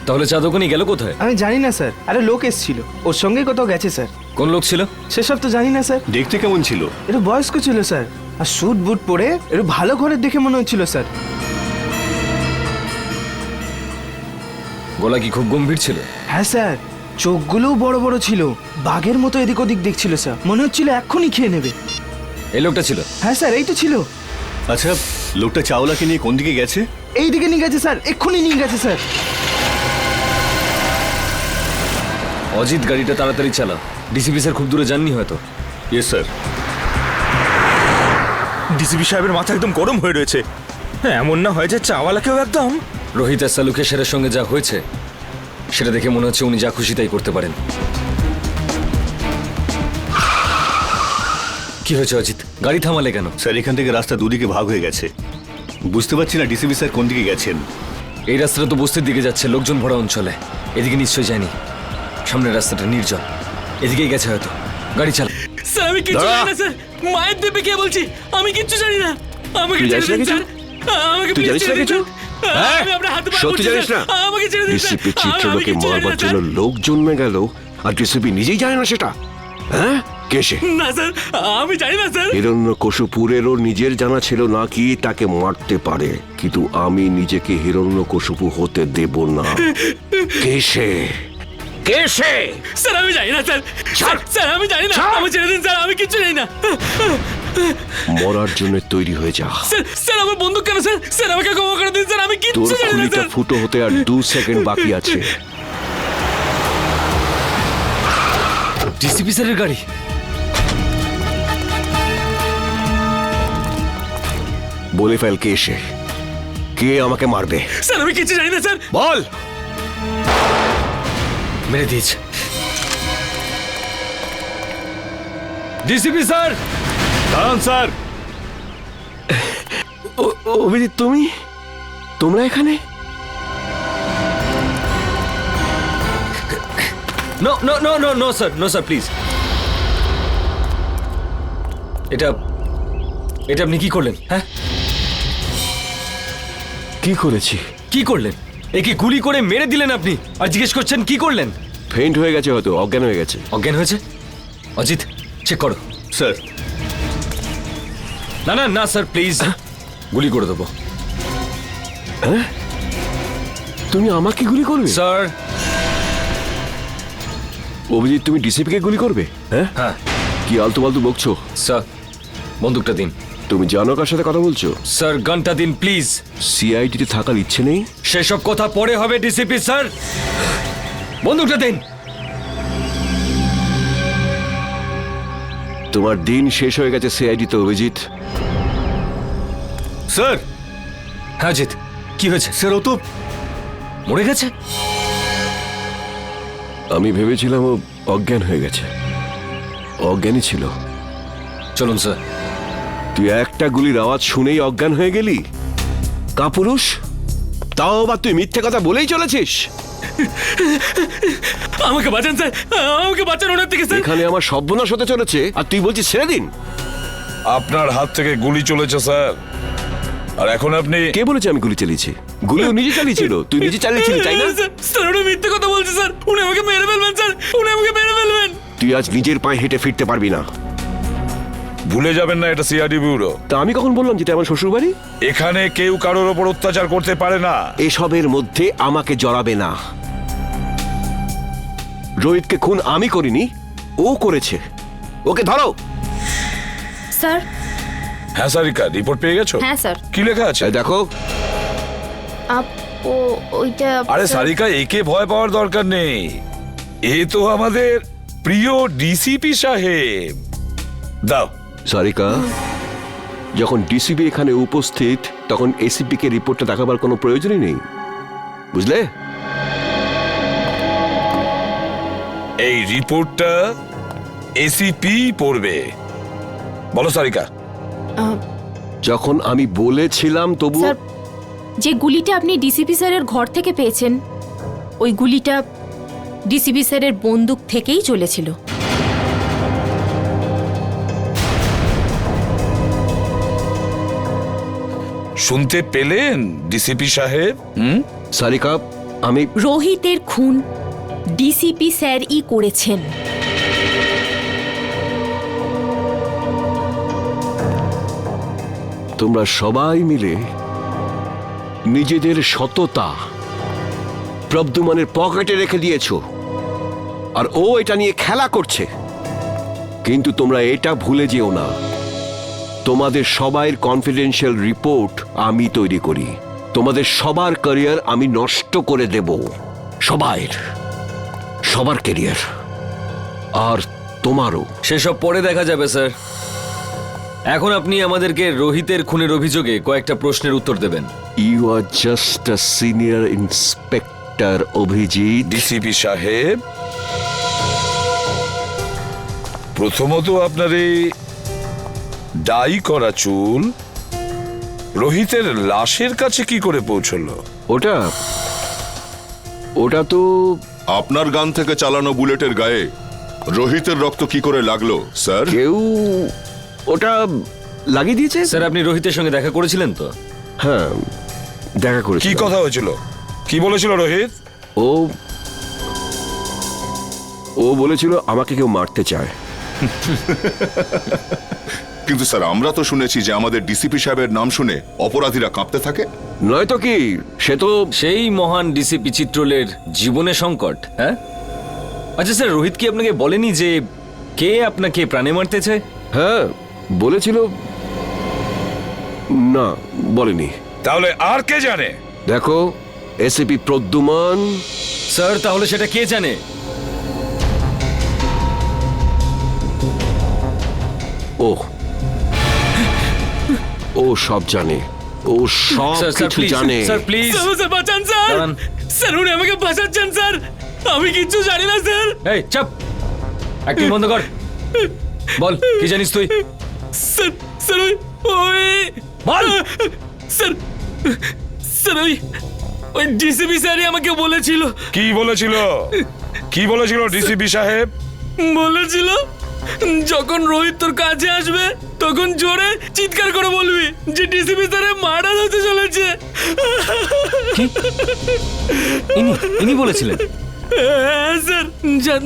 S3: তাহলে চা দোকানে গেল কোথায়?
S12: আমি জানি না স্যার। আরে লোক এসেছিল, ওর সঙ্গেই কোথাও গেছে স্যার।
S3: কোন লোক ছিল
S12: সেসব তো জানি না স্যার।
S9: দেখতে কেমন ছিল?
S12: একটু বয়স্ক ছিল স্যার, আর স্যুট বুট পরে একটু ভালো ঘরের দেখে মনে হচ্ছিল স্যার।
S3: গলা কি খুব গম্ভীর ছিল?
S12: হ্যাঁ স্যার, চোখগুলোও বড় বড় ছিল, বাঘের মতো এদিক ওদিক দেখছিল স্যার। মনে হচ্ছিল এক্ষুনি খেয়ে নেবে।
S3: এই লোকটা ছিল?
S12: হ্যাঁ স্যার, এই তো ছিল।
S9: আচ্ছা, লোকটা চাওলাকে নিয়ে কোন দিকে গেছে?
S12: এই দিকে নিয়ে গেছে স্যার, এক্ষুনি নিয়ে গেছে স্যার।
S3: অজিত, গাড়িটা তাড়াতাড়ি চালা। ডিসিপি স্যার খুব দূরে যাননি হয়তো।
S9: Yes sir.
S11: ডিসিপি সাহেবের মাথা একদম গরম হয়ে রয়েছে। হ্যাঁ, এমন না হয় যে চাওয়ালাকেও একদম।
S3: রোহিত আর সালুকে স্যারের সঙ্গে যা হয়েছে সেটা দেখে মনে হচ্ছে উনি যা খুশি তাই করতে পারেন। কি হয়েছে অজিত? গাড়ি থামালে কেন?
S9: স্যার, এখান থেকে রাস্তা দুদিকে ভাগ হয়ে গেছে। বুঝতে পারছি না ডিসিপি স্যার কোন দিকে গেছেন।
S3: এই রাস্তাটা তো বস্তির দিকে যাচ্ছে, লোকজন ভরা অঞ্চলে। এদিকে নিশ্চয়ই যায়নি। সামনের রাস্তাটা নির্জন, এদিকেই গেছে হয়তো। গাড়ি চালা।
S10: স্যার, আমি কিচ্ছু জানি না স্যার। মায়ের দেবে কে বলছি? আমি কিচ্ছু জানি না। আমাকে ছেড়ে দিন স্যার। আমাকে প্লিজ ছেড়ে দিন। আমি আপনার হাতে পায়ে পড়ছি স্যার। আমাকে ছেড়ে দিন স্যার।
S11: ডিসিপি চিত্রলোকে মারবার জন্য লোক জন্মে গেল আর ডিসিপি নিজেই জানে না সেটা? হ্যাঁ,
S15: কে সে?
S10: না স্যার, আমি জানি না স্যার।
S15: হিরণ্যকশিপুরেরও নিজের জানা ছিল না কি তাকে মারতে পারে, কিন্তু আমি নিজেকে হিরণ্যকশিপু হতে দেব না। কে সে? কে সে?
S10: স্যার আমি জানি না স্যার। স্যার আমি জানি না, আমি ছেড়ে দিন স্যার, আমি কিচ্ছু জানি না।
S15: মরার জন্য তৈরি হয়ে যা।
S10: স্যার আমার বন্দুক কেন স্যার? স্যার আমাকে ক্ষমা করে দিন স্যার, আমি
S15: তোর
S10: কিচ্ছু জানি না
S15: খুলিটা
S10: স্যার।
S15: ফুটো হতে আর 2 সেকেন্ড বাকি আছে।
S3: ডিসিপি স্যারের গাড়ি।
S15: বলে ফেল কে সে, কে আমাকে মারবে।
S10: স্যার আমি কিচ্ছু জানি না স্যার।
S15: বল।
S3: মেরে দিয়েছে। ডিসিপি স্যার,
S9: দাঁড়ান স্যার।
S15: অভিজিৎ, তোমরা এখানে?
S3: No no no no no sir, no sir please. এটা আপনি কি করলেন? হ্যাঁ,
S15: কি করেছি?
S3: কি করলেন? একে গুলি করে মেরে দিলেন আপনি, আর জিজ্ঞেস করছেন কি করলেন?
S15: ফেইন্ট হয়ে গেছে, হয়তো অজ্ঞান হয়ে গেছে।
S3: অজ্ঞান হয়েছে? অজিত চেক করো।
S9: স্যার।
S3: না না না স্যার প্লিজ, গুলি করে দেবো।
S15: হ্যাঁ, তুমি আমাকে গুলি করবে?
S3: স্যার।
S15: অভিজিৎ, তুমি ডিসিপিকে গুলি করবে? হ্যাঁ
S3: হ্যাঁ।
S15: কি আলতু ফালতু বকছো?
S3: স্যার বন্দুকটা দিন।
S15: তুমি জানো কার সাথে কথা বলছো?
S3: স্যার গানটা দিন প্লিজ।
S15: সিআইডিতে থাকার ইচ্ছে নেই?
S3: সেসব কথা পরে হবে ডিসিপি স্যার, বন্দুকটা দিন।
S15: তোমার দিন শেষ হয়ে গেছে সিআইডিতে, অভিজিৎ।
S3: স্যার। হ্যাঁ জিৎ, কি হয়েছে?
S9: স্যার ও তো
S3: মরে গেছে।
S15: আমি ভেবেছিলাম ও অজ্ঞান হয়ে গেছে। অজ্ঞানই ছিল।
S3: চলুন স্যার।
S15: তুই একটা গুলির আওয়াজ শুনেই অজ্ঞান হয়ে গেলি? কাপুরুষ, তাও আবার তুই মিথ্যে কথা বলেই চলেছিস।
S10: আমাকে বাঁচান স্যার, আমাকে বাঁচান ওনার থেকে স্যার।
S15: এখানে আমার সর্বনাশ হতে চলেছে আর তুই বলছিস ছেড়ে দিন।
S1: আপনার হাত থেকে গুলি চলেছে স্যার, আর এখন আপনি।
S15: কে বলেছে আমি গুলি চালিয়েছি? গুলি ও নিজে চালিয়েছিল। তুই নিজে চালিয়েছিলি, তাই না?
S10: স্যার উনি মিথ্যে কথা বলছে স্যার, উনি আমাকে মেরে ফেলবেন স্যার, উনি আমাকে মেরে ফেলবেন।
S15: তুই আজ নিজের পায়ে হেঁটে ফিরতে পারবি না।
S1: ভুলে যাবেন না এটা সিআইডি ব্যুরো।
S15: তা আমি কখন বললাম যেটা আমার শ্বশুর বাড়ি?
S1: এখানে কেউ কারোর ওপর অত্যাচার করতে পারে না।
S15: এসবের মধ্যে আমাকে জড়াবে না। রোহিতকে খুন আমি করিনি, ও করেছে। ওকে ধরো।
S4: স্যার।
S1: হ্যাঁ সারিকা, রিপোর্ট পেয়ে গেছো?
S4: হ্যাঁ স্যার।
S1: কি লেখা আছে
S15: দেখো।
S4: ওইটা।
S1: আরে সারিকা, একে ভয় পাওয়ার দরকার নেই, এ তো আমাদের প্রিয় ডিসিপি সাহেব। দাও।
S15: সারিকা, যখন ডিসিপি এখানে উপস্থিত তখন এসিপি কে রিপোর্টটা দেখাবার কোনো প্রয়োজনই নেই, বুঝলে?
S1: এই রিপোর্টটা এসিপি পড়বে। বলো সারিকা।
S15: যখন আমি বলেছিলাম তবু।
S4: স্যার, যে গুলিটা আপনি ডিসিপি স্যারের ঘর থেকে পেয়েছেন, ওই গুলিটা ডিসিপি স্যারের বন্দুক থেকেই চলেছিল।
S1: শুনতে পেলেন ডিসিপি সাহেব?
S15: সারিকা, আমি।
S4: রোহিতের খুন ডিসিপি স্যারই করেছেন।
S15: তোমরা সবাই মিলে নিজেদের সততা প্রদ্যুম্নের পকেটে রেখে দিয়েছো, আর ও এটা নিয়ে খেলা করছে। কিন্তু তোমরা এটা ভুলে যেও না, তোমাদের সবাইয়ের কনফিডেন্সিয়াল রিপোর্ট আমি তৈরি করি। তোমাদের সবার ক্যারিয়ার আমি নষ্ট করে দেব, সবার ক্যারিয়ার, আর তোমারও।
S3: সেসব পরে দেখা যাবে স্যার। এখন আপনি আমাদেরকে রোহিতের খুনের অভিযোগে কয়েকটা প্রশ্নের উত্তর দেবেন।
S15: You are just a senior inspector Abhijit.
S1: DCP সাহেব, প্রথমত আপনার এই ডাই করা চুল রোহিতের লাশের কাছে কি করে পৌঁছলো?
S15: ওটা তো
S13: আপনার গান থেকে চালানো বুলেটের গায়ে রোহিতের রক্ত কি করে লাগলো স্যার?
S15: কেউ ওটা লাগিয়ে দিয়েছে।
S3: স্যার আপনি রোহিতের সঙ্গে দেখা করেছিলেন তো?
S15: হ্যাঁ, দেখা করেছি।
S1: কি কথা হয়েছিল? কি বলেছিল রোহিত?
S15: ও বলেছিল আমাকে কেউ মারতে চায়,
S13: কিন্তু স্যার আমরা তো শুনেছি যে আমাদের ডিসিপি সাহেবের নাম শুনে অপরাধীরা কাঁপতে থাকে।
S15: নয়তো কি, সে তো
S3: সেই মহান ডিসিপি চিত্রলের জীবনে সংকট। হ্যাঁ, আচ্ছা স্যার, রোহিত কি আপনাকে বলেনি যে কে আপনাকে প্রাণে মারতেছে?
S15: হ্যাঁ বলেছিল। না, বলেনি।
S1: তাহলে আর কে জানে?
S15: দেখো, এসিপি প্রদ্যুমান।
S3: স্যার, তাহলে সেটা কে জানে?
S15: ও সব জানে, ও সব কিছু জানে।
S3: স্যার প্লিজ,
S10: স্যার বাঁচান স্যার, স্যার উনি আমাকে বাঁচাচ্ছেন স্যার, আমি কিচ্ছু জানি না স্যার।
S3: এই চাপ, অ্যাক্টিং বন্ধ কর, বল কি জানিস তুই?
S10: স্যার স্যার ওই
S3: বল।
S10: স্যার স্যার ওই ডিসিপি স্যারই আমাকে বলেছিল।
S1: কি বলেছিল? কি বলেছিল ডিসিপি সাহেব?
S10: বলেছিল যখন রোহিত তোর কাছে আসবে তখন জোরে চিৎকার করে বলবি যে ডিসিপি স্যারের মার্ডার হতে চলেছে।
S3: ইনি বলেছিলেন?
S10: হ্যাঁ স্যার,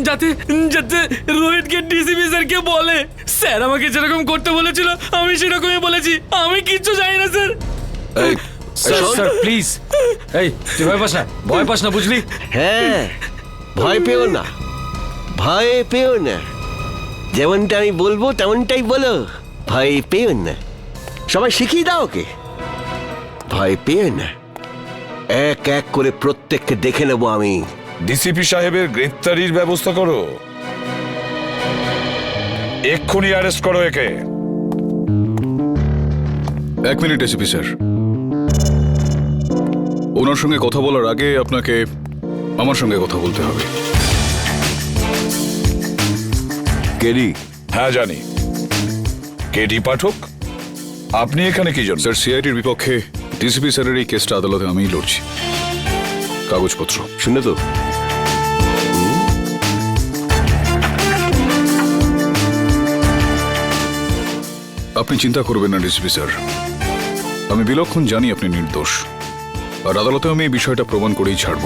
S10: যাতে যাতে রোহিতকে ডিসিপি স্যারকে বলে। স্যার আমাকে যেরকম করতে বলেছিল আমি সেরকমই বলেছি, আমি কিচ্ছু জানি না স্যার।
S3: স্যার প্লিজ, এই তুই ভয় পাস না বুঝলি?
S15: হ্যাঁ, ভয় পেও না, ভয় পেও না, যেমনটা আমি বলবো তেমনটাই বলো, ভয় পেও না। সবাই শিখিয়ে দাও ওকে, ভয় পেও না। এক এক করে প্রত্যেককে দেখে নেব আমি।
S1: ডিসিপি সাহেবের গ্রেফতারির ব্যবস্থা করো, এক্ষুনি অ্যারেস্ট করো একে।
S16: 1 মিনিট এসিপি স্যার, ওনার সঙ্গে কথা বলার আগে আপনাকে আমার সঙ্গে কথা বলতে হবে।
S15: কেডি?
S1: হ্যাঁ জানি, কেডি পাঠক। আপনি এখানে কি জন্য?
S16: স্যার, সিআইডির বিপক্ষে ডিসিপি স্যারের এই কেসটা আদালতে আমিই লড়ছি। কাগজপত্র
S15: শুনে তো
S16: আপনি চিন্তা করবেন না ডিসিপি স্যার, আমি বিলক্ষণ জানি আপনি নির্দোষ, আর আদালতে আমি এই বিষয়টা প্রমাণ করেই ছাড়ব।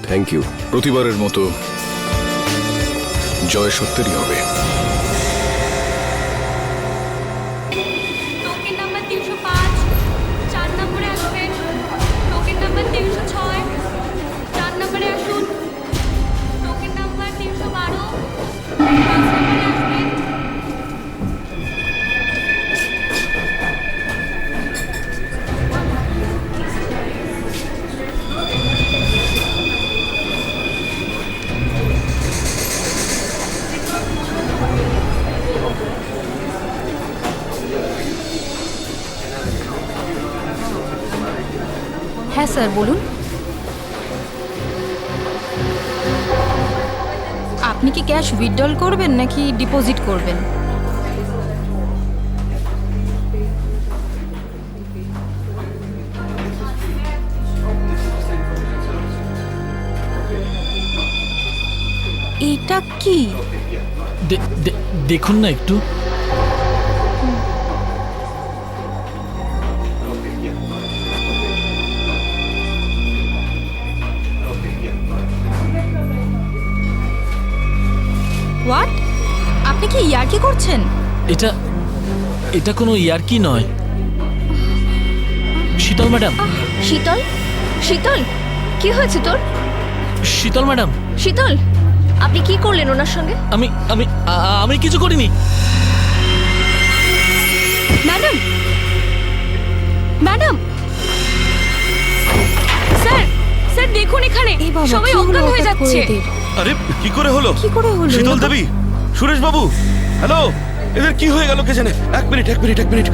S15: Thank you.
S16: প্রতিবারের মতো জয় সত্যেরই হবে।
S17: টোকেন নাম্বার 305, 4 নম্বরে আসবেন। টোকেন নাম্বার 306, 4 নম্বরে আসুন। টোকেন নাম্বার 312, 5 নম্বরে আসবেন।
S4: হ্যাঁ স্যার বলুন। আপনি কি ক্যাশ উইথড্রল করবেন নাকি ডিপোজিট করবেন? এটা কি?
S10: দেখুন না একটু।
S4: হোয়াট? আপনি কি ইয়ার্কি করছেন?
S10: এটা কোনো ইয়ার্কি নয়। শীতল ম্যাডাম।
S14: শীতল? শীতল, কি হয়েছে তোর?
S10: শীতল ম্যাডাম।
S14: শীতল, আপনি কি করলেন ওনার সঙ্গে?
S10: আমি কিছু করিনি।
S14: ম্যাডাম, ম্যাডাম, স্যার, স্যার দেখুন এখানে সবাই অজ্ঞান হয়ে যাচ্ছে।
S8: আরে কি করে হলো?
S14: কি করে হলো?
S8: শীতল দেবী, সুরেশ বাবু, হ্যালো, এদের কি হয়ে গেল কে জানে? 1 মিনিট 1 মিনিট 1 মিনিট।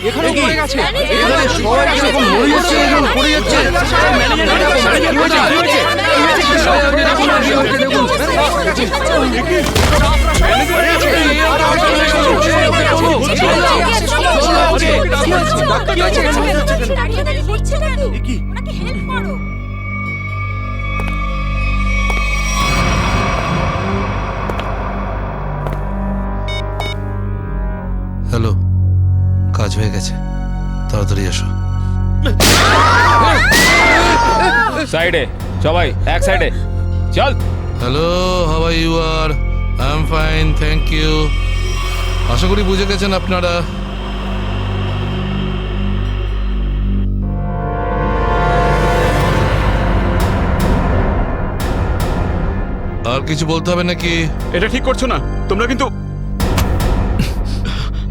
S12: এখানে পড়ে গেছে, এখানে সবাই এরকম মরে যাচ্ছে, এরকম পড়ে যাচ্ছে।
S11: সাইডে সবাই, এক সাইডে চল।
S18: Hello, how are you? আর I am fine, thank you. আশা করি বুঝে গেছেন আপনারা। আর কিছু বলতে হবে নাকি?
S11: এটা ঠিক করছো না তোমরা, কিন্তু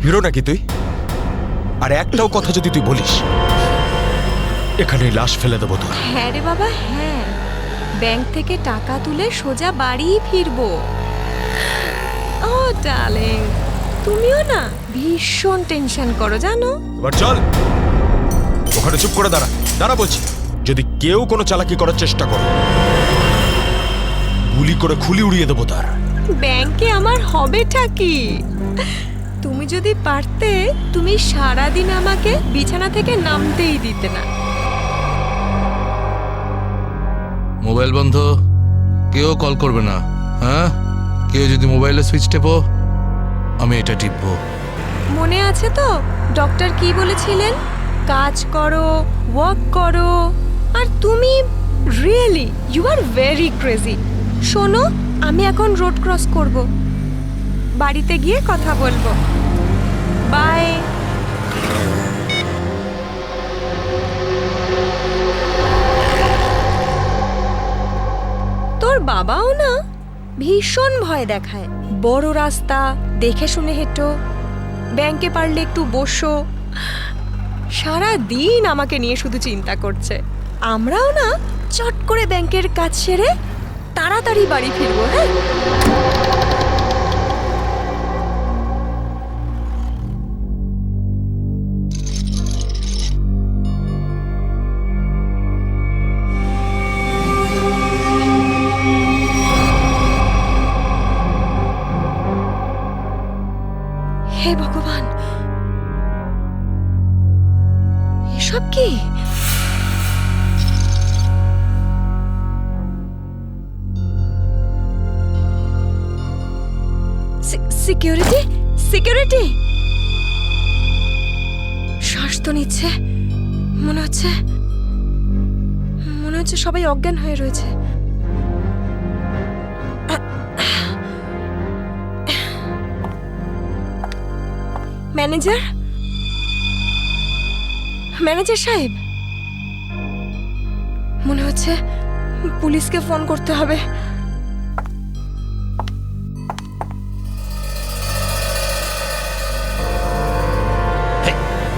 S19: হিরো নাকি তুই? আর একটাও কথা যদি তুই বলিস, এখানে লাশ ফেলে দেবো তোর।
S14: হ্যাঁ রে বাবা, হ্যাঁ, ব্যাংক থেকে টাকা তুলে সোজা বাড়ি ফিরবো। ও ডার্লিং, তুমিও না ভীষণ টেনশন করো জানো।
S19: এবার চল, ওখানে চুপ করে দাঁড়া, দাঁড়া বলছি। যদি কেউ কোনো চালাকি করার চেষ্টা করে, গুলি করে খুলি উড়িয়ে দেবো তার।
S14: ব্যাংকে আমার হবেটা কি? তুমি যদি পারতে, তুমি সারাদিন আমাকে বিছানা থেকে নামতেই দিতে না।
S18: মোবাইল বন্ধ, কেউ কল করবে না। হ্যাঁ, কেউ যদি মোবাইলে সুইচ টেপো, আমি এটা টিপবো।
S14: মনে আছে তো ডক্টর কি বলেছিলেন? কাজ করো, ওয়ার্ক করো। আর তুমি really you are very crazy. শোনো, আমি এখন রোড ক্রস করব, বাড়িতে গিয়ে কথা বলবো। বাই। তোর বাবাও না ভীষণ ভয় দেখায়। বড় রাস্তা দেখে শুনে হেঁটো, ব্যাংকে পারলে একটু বসো। সারা দিন আমাকে নিয়ে শুধু চিন্তা করছে। আমরাও না চট করে ব্যাংকের কাজ সেরে তাড়াতাড়ি বাড়ি ফিরবো। হ্যাঁ, হে ভগবান, এসব কি? Security, security. শ্বাস তো নিচ্ছে, মনে হচ্ছে সবাই অজ্ঞান হয়ে রয়েছে। ম্যানেজার, ম্যানেজার সাহেব, মনে হচ্ছে পুলিশকে ফোন করতে হবে।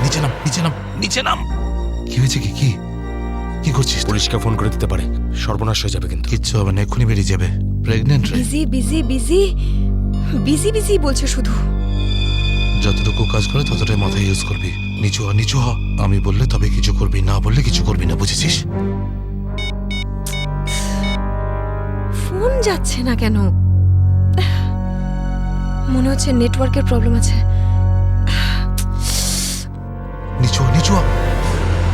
S18: নিচে নাম, নিচে নাম, নিচে নাম। কি হয়েছে? কি কি কি করছিস?
S19: পুলিশকে ফোন করে দিতে পারে, সর্বনাশ হয়ে যাবে। কিন্তু
S18: কিচ্ছু হবে না, এক্ষুনি বেরিয়ে যাবে। প্রেগনেন্ট রে।
S14: Busy busy busy busy busy বলছে শুধু।
S18: যতটুকু কাজ করে ততটাই মাথায় ইউজ করবি। নিচু হ, নিচু হ। আমি বললে তবে কিছু করবি, না বললে কিছু করবি না, বুঝেছিস?
S14: ফোন যাচ্ছে না কেন? মনে হচ্ছে নেটওয়ার্কের প্রবলেম আছে।
S18: নিচু হ, নিচু হ।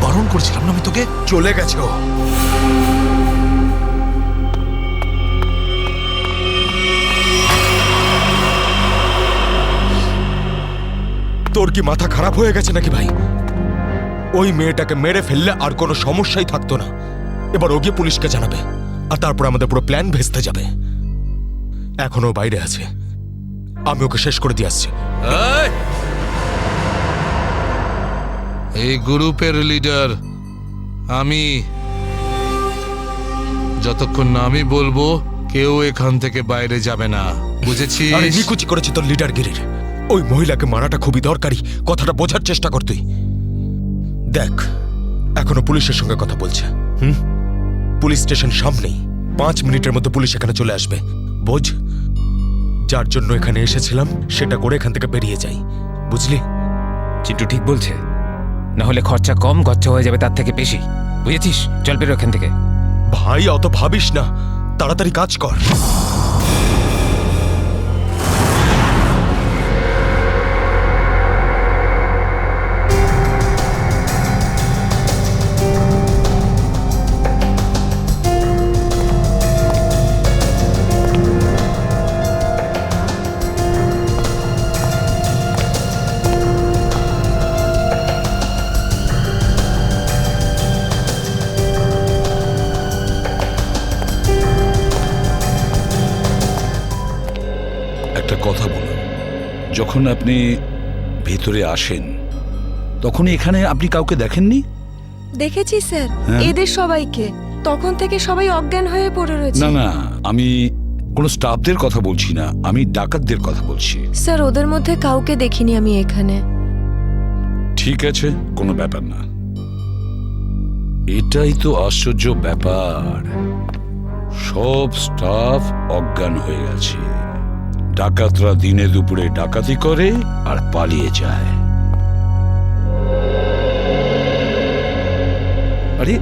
S18: বারণ করছিলাম না আমি তোকে?
S19: চলে গেছে ও। তোর কি মাথা খারাপ হয়ে গেছে নাকি ভাই? ওই মেয়েটাকে মেরে ফেললে আর কোনো সমস্যাই থাকতো না। এবার ও গিয়ে পুলিশকে জানাবে, আর তারপর আমাদের পুরো প্ল্যান ভেস্তে যাবে। এখনো বাইরে আছে, আমি ওকে শেষ করে দিয়ে আসছি।
S18: এই গ্রুপের লিডার আমি। যতক্ষণ না আমি বলবো, কেউ এখান থেকে বাইরে যাবে না, বুঝেছিস?
S19: আরে নিকুচি করেছি তোর লিডারগিরির। ওই মহিলাকে মারাটা খুবই দরকারি, কথাটা বোঝার চেষ্টা কর তুই। দেখ, এখনো পুলিশের সঙ্গে কথা বলছে। পুলিশ স্টেশন সামনেই, 5 মিনিটের মধ্যে পুলিশ এখানে চলে আসবে। বোঝ, যার জন্য এখানে এসেছিলাম সেটা করে এখান থেকে বেরিয়ে যাই, বুঝলি?
S11: চিন্টু ঠিক বলছে, না হলে খরচা কম, খরচা হয়ে যাবে তার থেকে বেশি, বুঝেছিস? চল বেরো এখান থেকে।
S19: ভাই অত ভাবিস না, তাড়াতাড়ি কাজ কর।
S1: কথা বলুন। যখন আপনি ভেতরে আসেন তখন এখানে আপনি কাউকে দেখেননি?
S14: দেখেছি স্যার,
S1: হ্যাঁ।
S14: এদের সবাইকে। তখন থেকে সবাই অজ্ঞান হয়ে পড়ে রয়েছে।
S1: না না, আমি কোনো স্টাফদের কথা বলছি না, আমি ডাকাতদের কথা বলছি।
S14: স্যার, ওদের মধ্যে কাউকে দেখিনি আমি এখানে।
S1: ঠিক আছে, কোনো ব্যাপার না। এটাই তো আশ্চর্য ব্যাপার, সব স্টাফ অজ্ঞান হয়ে গেছে। ডাকাতরা দিনে দুপুরে ডাকাতি করে আর পালিয়ে যায়। আরে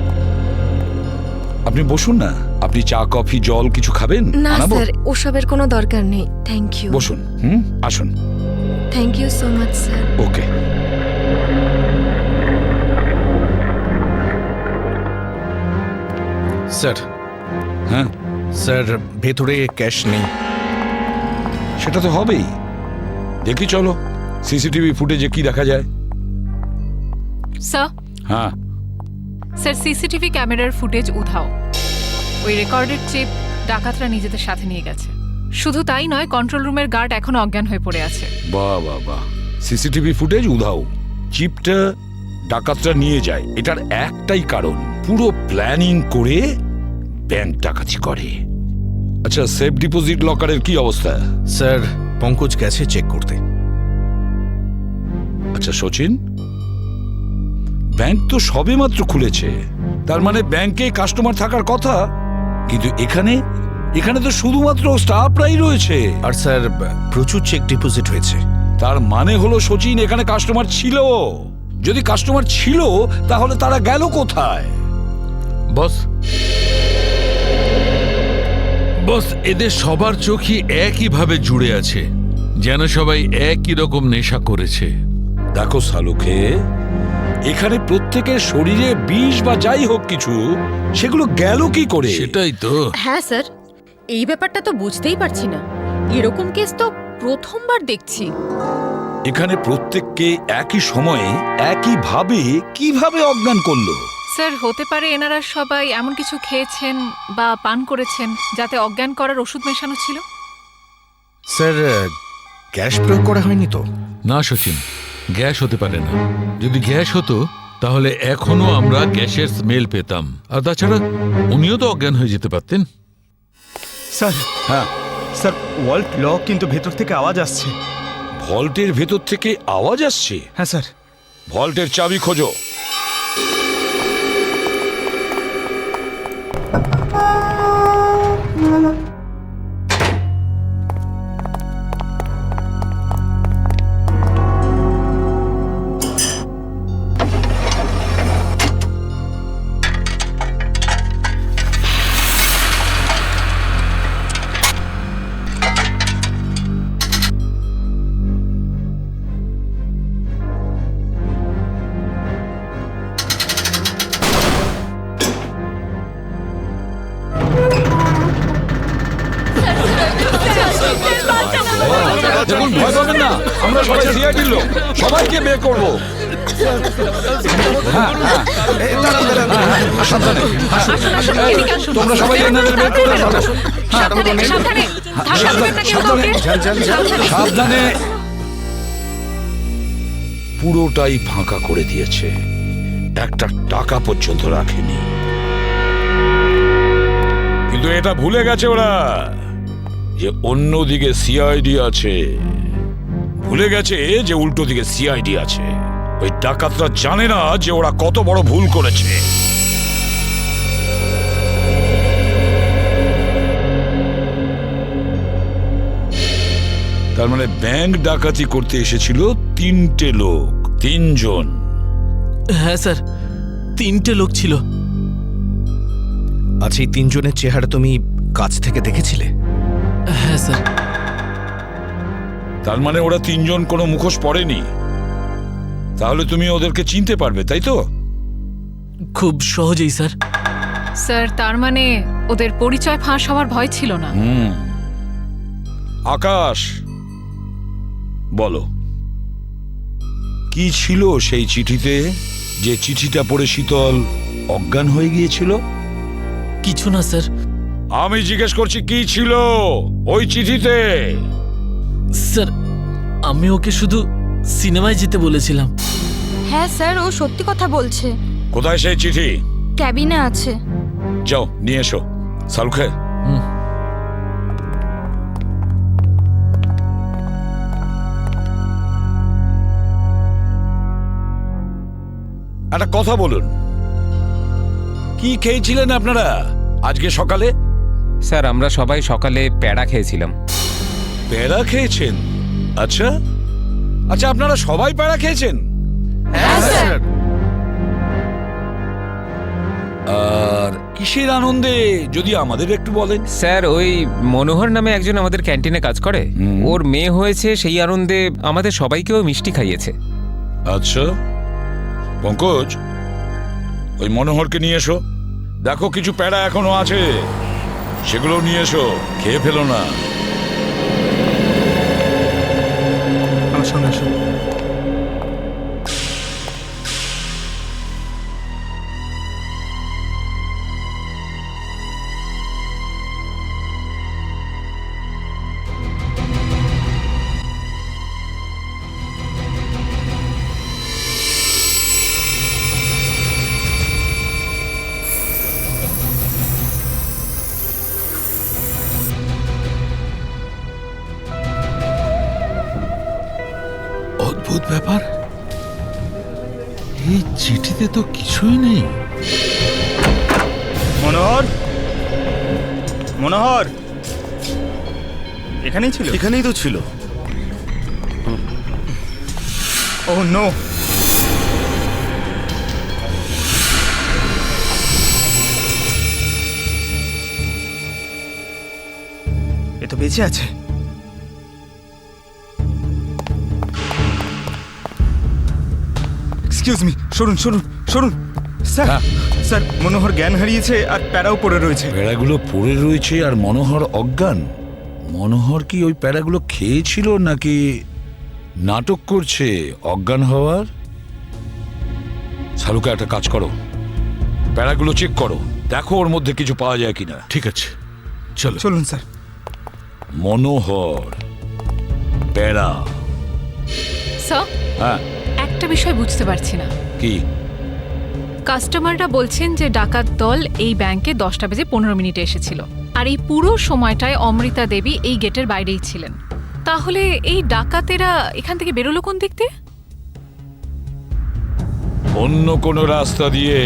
S1: আপনি বসুন না, আপনি চা কফি জল কিছু খাবেন?
S14: না
S1: আনাবো?
S14: স্যার, ওসবের কোনো দরকার নেই। Thank you.
S1: বসুন, আসুন।
S14: Thank you so much sir.
S1: Okay.
S19: Sir.
S1: হ্যাঁ
S19: স্যার, ভেতরে ক্যাশ নেই।
S1: সেটা তো হবেই। দেখি চলো সিসিটিভি ফুটেজে কি দেখা যায়।
S20: স্যার,
S1: হ্যাঁ
S20: স্যার সিসিটিভি ক্যামেরার ফুটেজ উধাও। ওই রেকর্ডেড চিপ ডাকাতরা নিজেদের সাথে নিয়ে গেছে। শুধু তাই নয়, কন্ট্রোল রুমের গার্ড এখনো অজ্ঞান হয়ে পড়ে আছে।
S1: বাহ বাহ বাহ, সিসিটিভি ফুটেজ উধাও, চিপটা ডাকাতরা নিয়ে যায়। এটার একটাই কারণ, পুরো প্ল্যানিং করে ব্যাংক ডাকাতি করে। আচ্ছা, সেফ ডিপোজিট লকারের কি অবস্থা?
S19: স্যার, পঙ্কজ গেছে চেক করতে।
S1: আচ্ছা সচিন, ব্যাংক তো সবেমাত্র খুলেছে, তার মানে ব্যাংকে কাস্টমার থাকার কথা, কিন্তু এখানে তো শুধুমাত্র স্টাফরাই রয়েছে।
S19: আর স্যার, প্রচুর চেক ডিপোজিট হয়েছে।
S1: তার মানে হলো সচিন, এখানে কাস্টমার ছিল। যদি কাস্টমার ছিল তাহলে তারা গেল কোথায়?
S18: বস, এদের সবার চোখই একইভাবে জুড়ে আছে, যেন সবাই একই রকম নেশা করেছে।
S1: দেখো সালুকে, এখানে প্রত্যেকের শরীরে বিষ বা যাই হোক কিছু, সেগুলো গেল কি করে?
S18: সেটাই তো।
S21: হ্যাঁ স্যার, এই ব্যাপারটা তো বুঝতেই পারছি না। এরকম কেস তো প্রথমবার দেখছি।
S1: এখানে প্রত্যেককে একই সময়ে একইভাবে কিভাবে অজ্ঞান করলো?
S20: স্যার, হতে পারে এনারা সবাই এমন কিছু খেয়েছেন বা পান করেছেন যাতে অজ্ঞান করার ওষুধ মেশানো ছিল।
S19: স্যার, গ্যাস প্রয়োগ করা হয়নি তো?
S18: না সচিন, গ্যাস হতে পারে না। যদি গ্যাস হতো তাহলে এখনো আমরা গ্যাসের স্মেল পেতাম। আর তাছাড়া উনিও তো অজ্ঞান হয়ে যেতে পারতেন।
S12: স্যার।
S1: হ্যাঁ
S12: স্যার, ওয়াল্ট লক, কিন্তু ভেতর থেকে আওয়াজ আসছে।
S1: ভল্টের ভেতর থেকে আওয়াজ আসছে?
S12: হ্যাঁ স্যার।
S1: ভল্টের চাবি খোঁজো। দেখুন, ভয় পাবেন না, আমরা সবাই সিআইডির লোক, সবাইকে বের করবো। তোমরা সবাই এনাদের বের করে ফেলো। সাবধানে। পুরোটাই ফাঁকা করে দিয়েছে, একটা টাকা পর্যন্ত রাখেনি। কিন্তু এটা ভুলে গেছে ওরা যে অন্যদিকে সিআইডি আছে। ভুলে গেছে যে উল্টো দিকে সিআইডি আছে। ওই ডাকাতরা জানে না যে ওরা কত বড় ভুল করেছে। তার মানে ব্যাংক ডাকাতি করতে এসেছিল 3টে লোক, 3 জন।
S19: হ্যাঁ স্যার, 3টে লোক ছিল। আচ্ছা, এই 3 জনের চেহারা তুমি কাছ থেকে দেখেছিলে?
S10: হ্যাঁ স্যার।
S1: তার মানে ওরা 3 জন কোনো মুখোশ পরেনি। তাহলে তুমি ওদেরকে চিনতে পারবে, তাই তো?
S10: খুব সহজেই স্যার।
S20: স্যার, তার মানে ওদের পরিচয় ফাঁস হওয়ার ভয় ছিল না।
S1: আকাশ, বলো কি ছিল সেই চিঠিতে, যে চিঠিটা পড়ে শীতল অজ্ঞান হয়ে গিয়েছিল?
S10: কিছু না স্যার।
S1: আমি জিজ্ঞেস করছি কি ছিল ওই চিঠিতে?
S10: স্যার আমি ওকে শুধু সিনেমায় যেতে বলেছিলাম।
S2: হ্যাঁ স্যার, ও সত্যি কথা বলছে।
S1: কোথায় সেই চিঠি?
S2: ক্যাবিনে আছে।
S1: যাও নিয়ে এসো। সালুখে, একটা কথা বলুন, কি খেয়েছিলেন আপনারা আজকে সকালে?
S11: স্যার আমরা সবাই সকালে প্যাড়া খেয়েছিলাম।
S1: প্যাড়া খেয়েছেন? আচ্ছা আচ্ছা, আপনারা সবাই প্যাড়া খেয়েছেন?
S2: হ্যাঁ স্যার।
S1: আর কিসের আনন্দে যদি আমাদের একটু বলেন?
S11: স্যার ওই মনোহর নামে একজন আমাদের ক্যান্টিনে কাজ করে, ওর মেয়ে হয়েছে, সেই আনন্দে আমাদের সবাইকেও মিষ্টি খাইয়েছে।
S1: আচ্ছা পঙ্কজ, ওই মনোহরকে নিয়ে এসো। দেখো কিছু প্যাড়া এখনো আছে, সেগুলো নিয়ে এসো, খেয়ে ফেলো না।
S5: আসুন আসুন।
S19: অদ্ভুত ব্যাপার, এই চিঠিতে তো কিছুই নেই।
S12: মনোহর, মনোহর এখানেই ছিল?
S8: এখানেই তো ছিল।
S12: ও নো, এ তো বেঁচে আছে। এক্সকিউজ মি, সরুন সরুন সরুন। স্যার স্যার, মনোহর জ্ঞান হারিয়েছে আর প্যারাও পড়ে রয়েছে।
S1: প্যাড়াগুলো পড়ে রয়েছে আর মনোহর অজ্ঞান? মনোহর কি ওই প্যাড়াগুলো খেয়েছিল নাকি নাটক করছে অজ্ঞান হওয়ার? সালুকা একটা কাজ করো, প্যাড়াগুলো চেক করো, দেখো ওর মধ্যে কিছু পাওয়া যায় কিনা।
S19: ঠিক আছে, চলো
S12: চলুন স্যার।
S1: মনোহর, প্যাড়া।
S20: স্যার
S1: হ্যাঁ
S20: একটা বিষয় বুঝতে পারছি না।
S1: কি?
S20: কাস্টমাররা বলছেন যে ডাকাত দল এই ব্যাংকে 10:15 এসেছিল, আর এই পুরো সময়টায় অমৃতা দেবী এই গেটের বাইরেই ছিলেন। তাহলে এই ডাকাতেরা এখান থেকে বেরোলো কোন দিক দিয়ে?
S1: অন্য কোনো রাস্তা দিয়ে।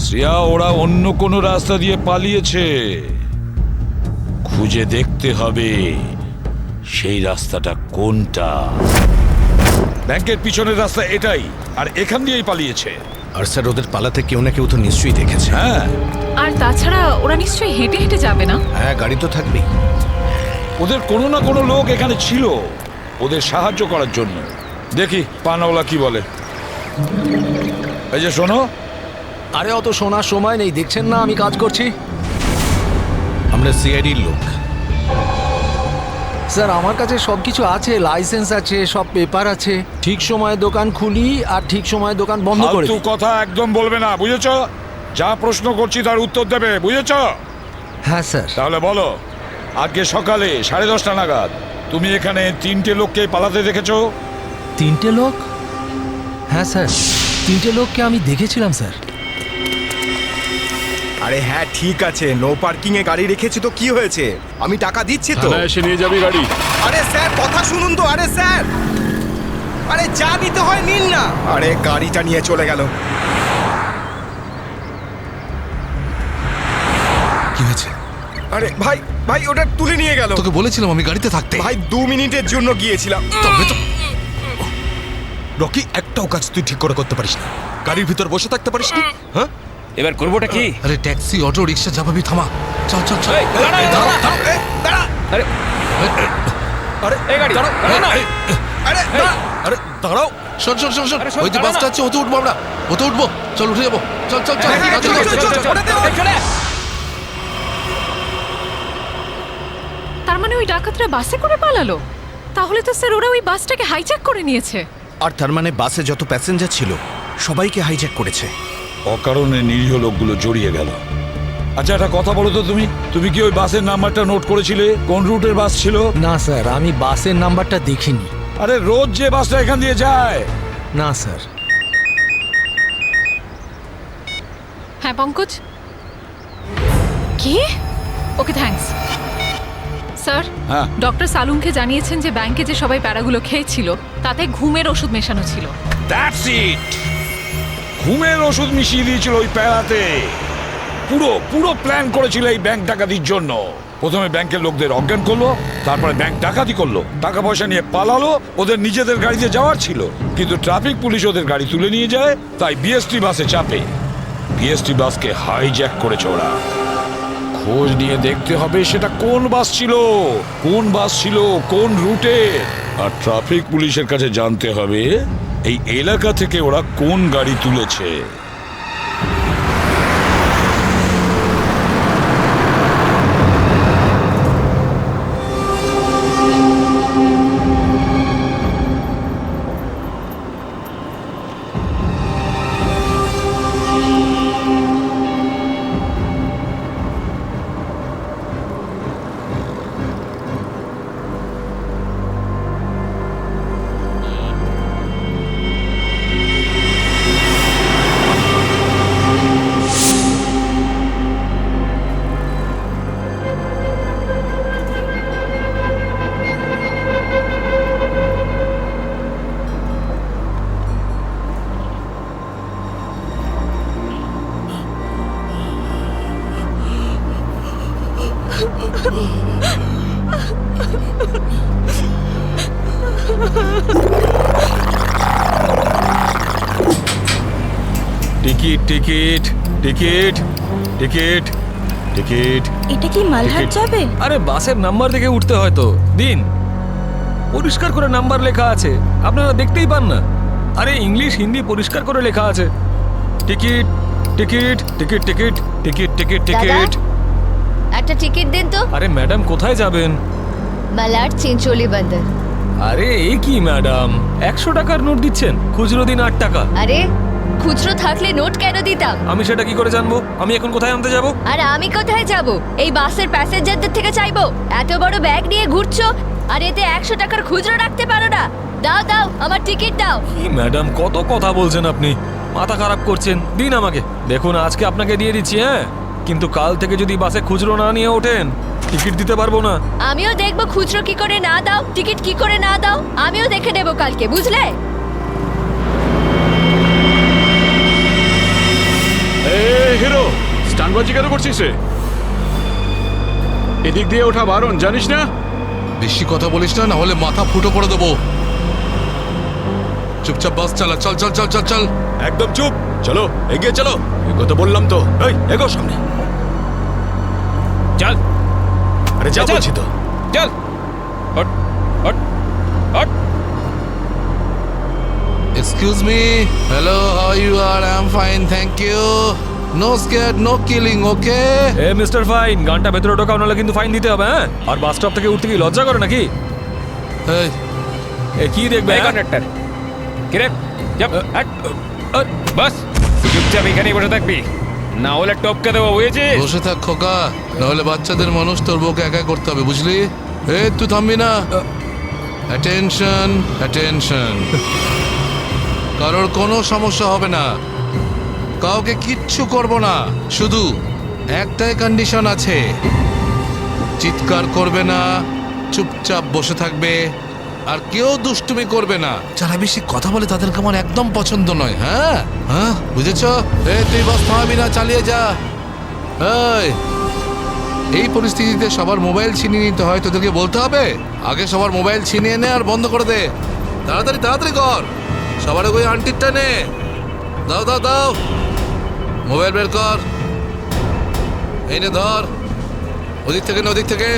S1: শ্রেয়া, ওরা অন্য কোনো রাস্তা দিয়ে পালিয়েছে। খুঁজে দেখতে হবে সেই রাস্তাটা কোনটা। ব্যাংকের পিছনের রাস্তা এটাই, আর এখান দিয়েই পালিয়েছে।
S7: আর স্যার ওদের পালাতে কেউ না কেউ তো নিশ্চয়ই দেখেছে।
S1: হ্যাঁ,
S20: আর তাছাড়া ওরা নিশ্চয়ই হেঁটে হেঁটে যাবে না?
S7: হ্যাঁ, গাড়ি তো থাকবেই।
S1: ওদের কোনো না কোনো লোক এখানে ছিল ওদের সাহায্য করার জন্য। দেখি পানাওয়ালা কি বলে। এই যে শোনো।
S7: আরে অত শোনার সময় নেই, দেখছেন না আমি কাজ করছি। আমরা সিআইডির লোক স্যার, আমার কাছে সব কিছু আছে, লাইসেন্স আছে, সব পেপার আছে। ঠিক সময়ে দোকান খুলি আর ঠিক সময়ে দোকান বন্ধ করে
S1: ফালতু
S7: দিই।
S1: কথা একদম বলবে না, বুঝেছো? যা প্রশ্ন করছি তার উত্তর দেবে, বুঝেছো?
S7: হ্যাঁ স্যার।
S1: তাহলে বলো, আজকে সকালে 10:30 নাগাদ তুমি এখানে 3টে লোককে পালাতে দেখেছো?
S7: 3টে লোক? হ্যাঁ স্যার, 3টে লোককে আমি দেখেছিলাম স্যার।
S12: আরে হ্যাঁ ঠিক আছে, নো পার্কিং এ গাড়ি রেখেছি তো কি হয়েছে? আমি টাকা দিচ্ছি তো।
S16: এসে নিয়ে যাবি গাড়ি।
S12: আরে স্যার কথা শুনুন তো। আরে স্যার, আরে যা নিতে হয় নিন না। আরে গাড়িটা নিয়ে চলে গেল।
S19: কি হয়েছে?
S12: আরে ভাই ভাই, ওটা তুলে নিয়ে গেল।
S19: তোকে বলেছিলাম আমি গাড়িতে থাকতে।
S12: ভাই 2 মিনিটের জন্য গিয়েছিলাম।
S19: তবে তো রকি, একটাও কাজ তুই ঠিক করে করতে পারিস না। গাড়ির ভিতর বসে থাকতে পারিস না? হ্যাঁ,
S11: এবার করবোটা কি?
S19: আরে ট্যাক্সি, অটো, রিক্সা যাবাবি, থামা। চল চল চল।
S11: আরে
S19: আরে এই গাড়ি দাঁড়াও। আরে দাঁড়াও। শোন শোন শোন শোন, ওই যে বাসটা আছে ওতে উঠবো আমরা। ওতে উঠবো, চল উঠে যাবো। চল চল চল।
S20: তার মানে ওই ডাকাতরা বাসে করে পালালো? তাহলে তো স্যার ওরা ওই বাসটাকে হাইজ্যাক করে নিয়েছে।
S7: আর তার মানে বাসে যত প্যাসেঞ্জার ছিল সবাইকে হাইজ্যাক করেছে।
S1: অকারণে নিরীহ লোকগুলো জড়িয়ে গেল। আচ্ছা একটা কথা বলো তো, তুমি কি ওই বাসের নাম্বারটা নোট করেছিলে? কোন রুটের বাস ছিল?
S7: না স্যার, আমি বাসের নাম্বারটা দেখিনি।
S1: আরে রোজ যে বাসটা এখান দিয়ে যায়।
S7: না স্যার।
S20: হ্যাঁ পঙ্কজ, কি? Okay thanks sir.
S1: হ্যাঁ।
S20: ডক্টর সালুংকে জানিয়েছেন যে ব্যাংকে যে সবাই প্যারাগুলো খেয়েছিল তাতে ঘুমের ওষুধ মেশানো ছিল।
S1: দ্যাটস ইট, ঘুমের ওষুধ মিশিয়ে দিয়েছিল ওই প্যারাতে। পুরো প্ল্যান করেছিল এই ব্যাংক ডাকাতির জন্য। প্রথমে ব্যাংকের লোকদের অজ্ঞান করলো, তারপরে ব্যাংক ডাকাতি করলো, টাকা পয়সা নিয়ে পালালো। ওদের নিজেদের গাড়িতে যাওয়ার ছিল, কিন্তু ট্রাফিক পুলিশ ওদের গাড়ি তুলে নিয়ে যায়, তাই বিএসটি বাসে চাপে। বিএসটি বাসকে হাইজ্যাক করেছে ওরা। খোঁজ নিয়ে দেখতে হবে সেটা কোন বাস ছিল, কোন রুটে। আর ট্রাফিক পুলিশের কাছে জানতে হবে এই এলাকা থেকে ওরা কোন গাড়ি তুলেছে।
S19: Ticket ticket ticket ticket ticket.
S14: এটা কি মালহাট যাবে?
S3: আরে বাসের নাম্বার দেখে উঠতে হয় তো। দিন, পরিষ্কার করে নাম্বার লেখা আছে, আপনারা দেখতেই পান না? আরে ইংলিশ হিন্দি পরিষ্কার করে লেখা আছে। Ticket ticket ticket ticket ticket ticket ticket.
S6: একটা টিকিট দিন তো।
S3: আরে ম্যাডাম কোথায় যাবেন?
S6: মালাড চিঞ্চোলি বন্দর।
S3: আরে এই কি ম্যাডাম, 100 টাকার নোট দিচ্ছেন, খুচরো দিন 8 টাকা।
S6: আরে খুচরো থাকলে নোট কেন দিতাম?
S3: আমি সেটা কি করে জানবো? আমি এখন কোথায় আনতে যাব?
S6: আর আমি কোথায় যাব? এই বাসের প্যাসেঞ্জারদের থেকে চাইবো? এত বড় ব্যাগ নিয়ে ঘুরছো আর এতে 100 টাকার খুচরো রাখতে পারো না? দাও দাও, আমার টিকিট দাও।
S3: কি ম্যাডাম, কত কথা বলছেন আপনি, মাথা খারাপ করছেন। দিন আমাকে। দেখুন আজকে আপনাকে দিয়ে দিচ্ছি, হ্যাঁ, কিন্তু কাল থেকে যদি বাসে খুচরো না নিয়ে ওঠেন টিকিট দিতে পারবো না।
S6: আমিও দেখবো খুচরো কি করে না দাও, টিকিট কি করে না দাও, আমিও দেখে নেবো কালকে, বুঝলে?
S16: হিরো, স্টানবাজি কেন করছিস রে? এদিক দিয়ে ওঠা বারণ, জানিস না?
S18: বেশি কথা বলিস না, না হলে মাথা ফুটো করে দেবো। চুপচাপ বাস চালা, চল চল চল চল চল।
S19: একদম চুপ, চলো এগিয়ে চলো। এগো তো বললাম তো, এই এগো সামনে চল। আরে যা বলছি তো,
S11: চল। Hot hot hot.
S18: Excuse me. Hello, how you are? I'm fine, thank you. No scared, no killing, okay?
S3: A mister fine, গানটা ভেতরে ঢোকাও, নাহলে কিন্তু ফাইন দিতে হবে, হ্যাঁ? আর বাস স্টপ থেকে উঠতে কি লজ্জা করে নাকি?
S18: এই
S3: এ কি দেখবে
S11: কন্ডাক্টর? কিরে চুপ, হট। বাস চুপচাপ এখানেই বসে থাকবি, না হলে টপকে দেবো, বুঝেছিস?
S18: বসে থাক খোকা, নাহলে বাচ্চাদের মানুষ তোর বউকে একাই করতে হবে, বুঝলি? এই তুই থামবি না। Attention attention. কারোর কোনো সমস্যা হবে না, কাউকে কিচ্ছু করব না, শুধু একটাই কন্ডিশন আছে, চিৎকার করবে না, চুপচাপ বসে থাকবে, আর কেউ দুষ্টুমি করবে না। যারা বেশি কথা বলে তাদেরকে আমার একদম পছন্দ নয়। হ্যাঁ হ্যাঁ, বুঝেছ? তুই বাস থামাবি না, চালিয়ে যা। এই পরিস্থিতিতে সবার মোবাইল ছিনিয়ে নিতে হয়, তোদেরকে বলতে হবে আগে সবার মোবাইল ছিনিয়ে নে আর বন্ধ করে দে। তাড়াতাড়ি তাড়াতাড়ি কর, সবার ওই আন্টিরটা নে। দাও দাও দাও, মোবাইল বের কর, এই নে ধর, ওদিক থেকে না ওদিক থেকে।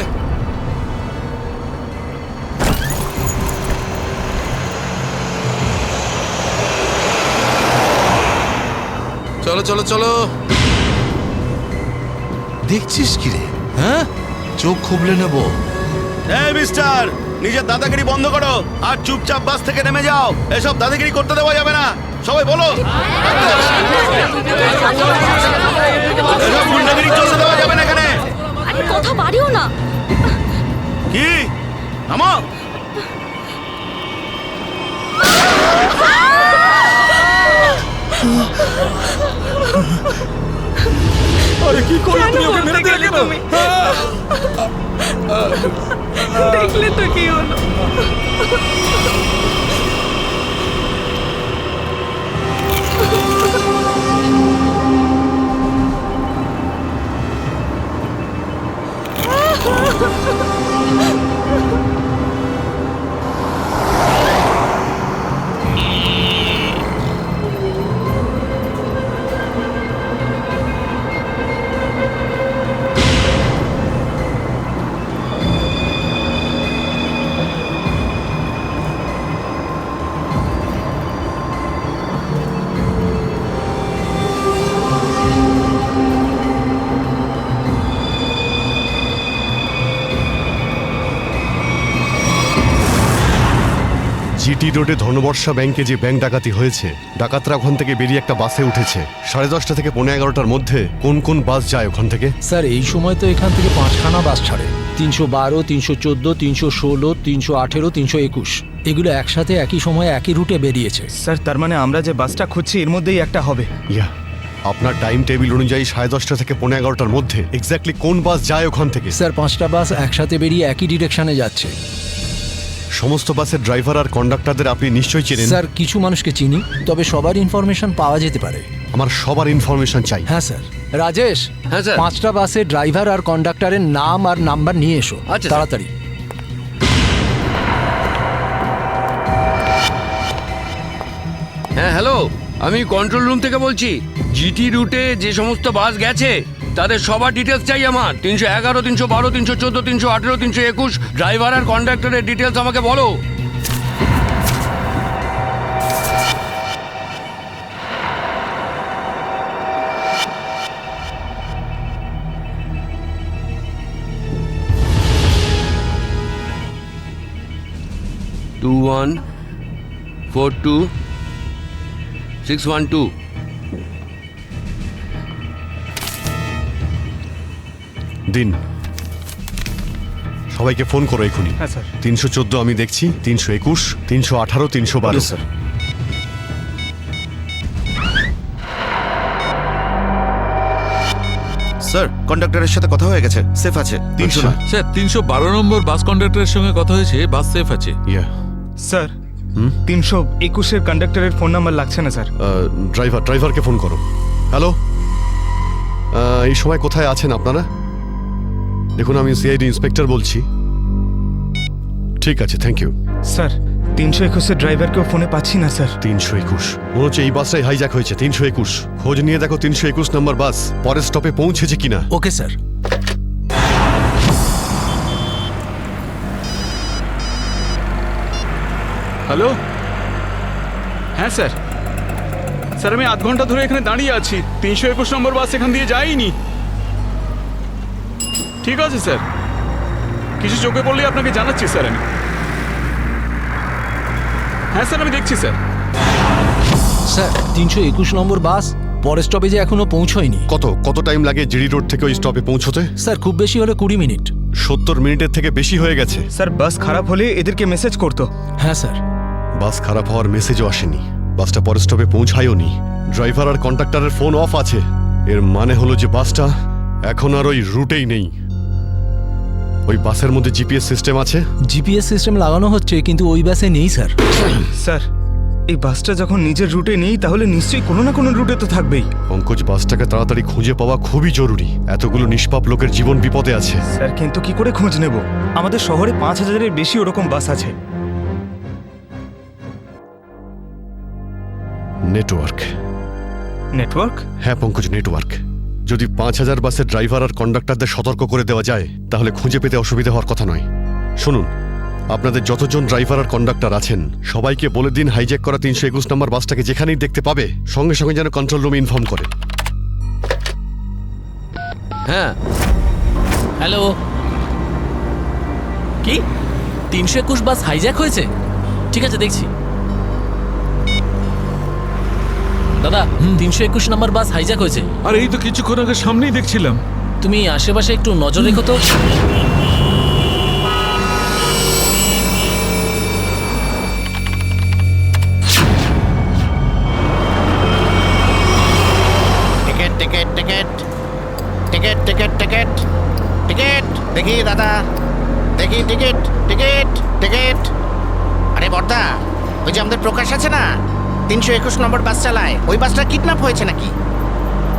S18: চলো চলো চলো। দেখছিস কি রে? হ্যাঁ, চোখ খুবলে নেবো।
S8: এই মিস্টার, নিজের দাদাগিরি বন্ধ করো আর চুপচাপ বাস থেকে নেমে যাও। এসব দাদাগিরি করতে দেওয়া যাবে না, সবাই বলো। এসব গুন্ডাগিরি চলতে দেওয়া
S18: নামো।
S3: আরে কি করলে তুমি? ওকে মেরে দিলে কেন?
S14: দেখলে তো কি হলো।
S9: জিটি রোডে ধনবর্ষা ব্যাংকে যে ব্যাংক ডাকাতি হয়েছে, ডাকাতরা ওখান থেকে বেরিয়ে একটা বাসে উঠেছে। 10:30 থেকে 11:15টার মধ্যে কোন কোন বাস যায় ওখান থেকে?
S7: স্যার এই সময় তো এখান থেকে 5খানা বাস ছাড়ে। 312, 314, 316, 318, 321 এগুলো একসাথে একই সময়ে একই রুটে বেরিয়েছে।
S12: স্যার তার মানে আমরা যে বাসটা খুঁজছি এর মধ্যেই একটা হবে।
S9: ইয়া, আপনার টাইম টেবিল অনুযায়ী 10:30 থেকে 11:15টার মধ্যে এক্স্যাক্টলি কোন বাস যায় ওখান থেকে?
S7: স্যার 5টা বাস একসাথে বেরিয়ে একই ডিরেকশনে যাচ্ছে।
S9: সমস্ত বাসের ড্রাইভার আর কন্ডাক্টরদের আপনি নিশ্চয়ই চেনেন?
S7: স্যার কিছু মানুষকে চিনি, তবে সবার ইনফরমেশন পাওয়া যেতে পারে।
S9: আমার সবার ইনফরমেশন চাই।
S7: হ্যাঁ স্যার। রাজেশ,
S15: হ্যাঁ স্যার।
S7: 5টা বাসের ড্রাইভার আর কন্ডাক্টরের নাম আর নাম্বার নিয়ে এসো।
S15: আচ্ছা,
S7: তাড়াতাড়ি।
S15: হ্যাঁ হ্যালো, আমি কন্ট্রোল রুম থেকে বলছি। জিটি রুটে যে সমস্ত বাস গেছে তাদের সবার ডিটেলস চাই আমার। 311, 312, 314, 318, 321 ড্রাইভার আর কন্ডাক্টরের ডিটেলস আমাকে বলো। টু 1 4 2 6 1 2।
S9: দিন, সবাইকে ফোন করো এখনই।
S12: হ্যাঁ স্যার।
S9: 314 আমি দেখছি, 321, 318, 312।
S12: স্যার। স্যার কন্ডাক্টরের সাথে কথা হয়ে গেছে, সেফ আছে। 300 না
S18: স্যার 312 নম্বর বাস কন্ডাক্টরের সঙ্গে কথা হয়েছে, বাস সেফ আছে।
S12: স্যার 321-এর কন্ডাক্টরের ফোন নাম্বার লাগছে না স্যার।
S9: ড্রাইভারকে ফোন করো। হ্যালো, এই সময় কোথায় আছেন আপনারা? দেখুন আমি সিআইডি ইন্সপেক্টর বলছি। ঠিক আছে, থ্যাংক ইউ।
S12: স্যার 321-এর ড্রাইভারকেও ফোনে পাচ্ছি না স্যার।
S9: 321 মনে হচ্ছে এই বাসটাই হাইজ্যাক হয়েছে। 321 খোঁজ নিয়ে দেখো 321 নম্বর বাস পরের স্টপে পৌঁছেছে কিনা।
S7: Okay sir.
S22: হ্যালো, হ্যাঁ স্যার। স্যার আমি আধ ঘন্টা ধরে এখানে দাঁড়িয়ে আছি, 321 নম্বর বাস এখান দিয়ে যায়নি। ঠিক আছে স্যার, কিছু চোখে পড়লে আপনাকে জানাচ্ছি স্যার আমি। হ্যাঁ স্যার আমি দেখছি স্যার।
S7: স্যার 321 নম্বর বাস পরের স্টপেজে এখনো পৌঁছয়নি।
S9: কত টাইম লাগে জিডি রোড থেকে ওই স্টপে পৌঁছতে?
S7: স্যার খুব বেশি হলে 20 মিনিট।
S9: 70 মিনিটের থেকে বেশি হয়ে গেছে।
S12: স্যার বাস খারাপ হলে এদেরকে মেসেজ করতো।
S7: হ্যাঁ স্যার।
S9: বাস খারাপ হওয়ার মেসেজও আসেনি, বাসটা পরের স্টপে পৌঁছায়ও নি। ড্রাইভার আর কন্ডাক্টরের ফোন অফ আছে। এর মানে হলো যে বাসটা এখন আর ওই রুটেই নেই। ওই বাসের মধ্যে জিপিএস সিস্টেম আছে?
S7: জিপিএস সিস্টেম লাগানো হচ্ছে, কিন্তু ওই বাসে নেই স্যার।
S12: স্যার এই বাসটা যখন নিজের রুটে নেই তাহলে নিশ্চয়ই কোনো না কোনো রুটে তো থাকবেই।
S9: পঙ্কজ, বাসটাকে তাড়াতাড়ি খুঁজে পাওয়া খুবই জরুরি। এতগুলো নিষ্পাপ লোকের জীবন বিপদে আছে।
S12: স্যার কিন্তু কি করে খোঁজ নেব? আমাদের শহরে 5000-এর বেশি ওরকম বাস আছে।
S9: নেটওয়ার্ক।
S12: নেটওয়ার্ক?
S9: হ্যাঁ পঙ্কজ, নেটওয়ার্ক। যদি 5000 বাসের ড্রাইভার আর কন্ডাক্টরদের সতর্ক করে দেওয়া যায় তাহলে খুঁজে পেতে অসুবিধা হওয়ার কথা নয়। শুনুন, আপনাদের যতজন ড্রাইভার আর কন্ডাক্টর আছেন সবাইকে বলে দিন হাইজ্যাক করা 321 নম্বর বাসটাকে যেখানেই দেখতে পাবে সঙ্গে সঙ্গে যেন কন্ট্রোল রুমে ইনফর্ম করে।
S15: হ্যাঁ
S10: হ্যালো, কি 321 বাস হাইজ্যাক হয়েছে? ঠিক আছে দেখছি। দাদা 321 নম্বর বাস হাইজ্যাক হয়েছে।
S3: আর এই তো কিছুক্ষণ আগে সামনেই দেখছিলাম।
S10: তুমি আশেপাশে একটু নজর রেখো তো।
S13: টিকিট টিকিট টিকিট টিকিট দেখি দাদা, দেখি টিকিট টিকিট টিকিট। আরে বর্দা, ওই যে আমাদের প্রকাশ আছে না, 321 নম্বর বাস চালায়, ওই বাসটা কিডন্যাপ হয়েছে নাকি?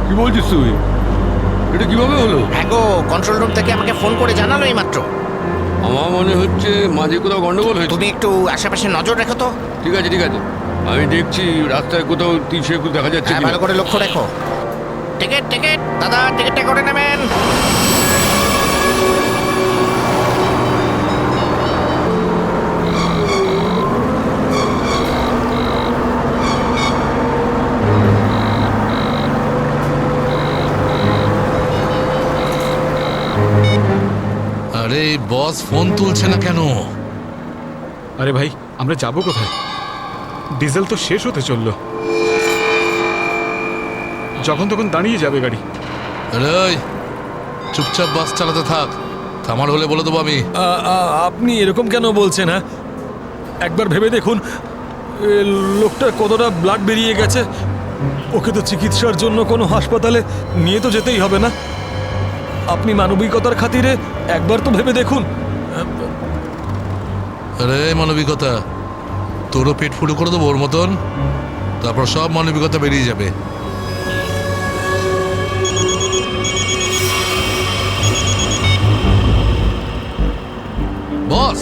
S17: কি বলছিস তুই? এটা কিভাবে হলো?
S13: হ্যাঁ গো, কন্ট্রোল রুম থেকে আমাকে ফোন করে জানালো এই মাত্র।
S17: আমার মনে হচ্ছে মাঝে কোথাও গন্ডগোল হয়েছে।
S13: তুমি একটু আশেপাশে নজর রেখো তো।
S17: ঠিক আছে ঠিক আছে, আমি দেখছি রাস্তায় কোথাও 321 দেখা যাচ্ছে
S13: হ্যাঁ,
S17: কিনা।
S13: ভালো করে লক্ষ্য রেখো। টিকিট টিকিট দাদা, টিকিটটা করে নেবেন।
S18: আরে বস ফোন তুলছে না কেন?
S22: আরে ভাই, আমরা যাব কোথায়? ডিজেল তো শেষ হতে চললো, যখন তখন দাঁড়িয়ে যাবে গাড়ি।
S18: আরে ওই, চুপচাপ বাস চালাতে থাক, থামার হলে বলে দেবো আমি।
S3: আপনি এরকম কেন বলছেন? হ্যাঁ, একবার ভেবে দেখুন, লোকটার কতটা ব্লাড বেরিয়ে গেছে। ওকে তো চিকিৎসার জন্য কোনো হাসপাতালে নিয়ে তো যেতেই হবে না? আপনি মানবিকতার খাতিরে একবার তো ভেবে দেখুন।
S18: আরে মানবিকতা, তোরও পেট ফুটো করে দেবো ওর মতন, তারপর সব মানবিকতা বেরিয়ে যাবে। বস,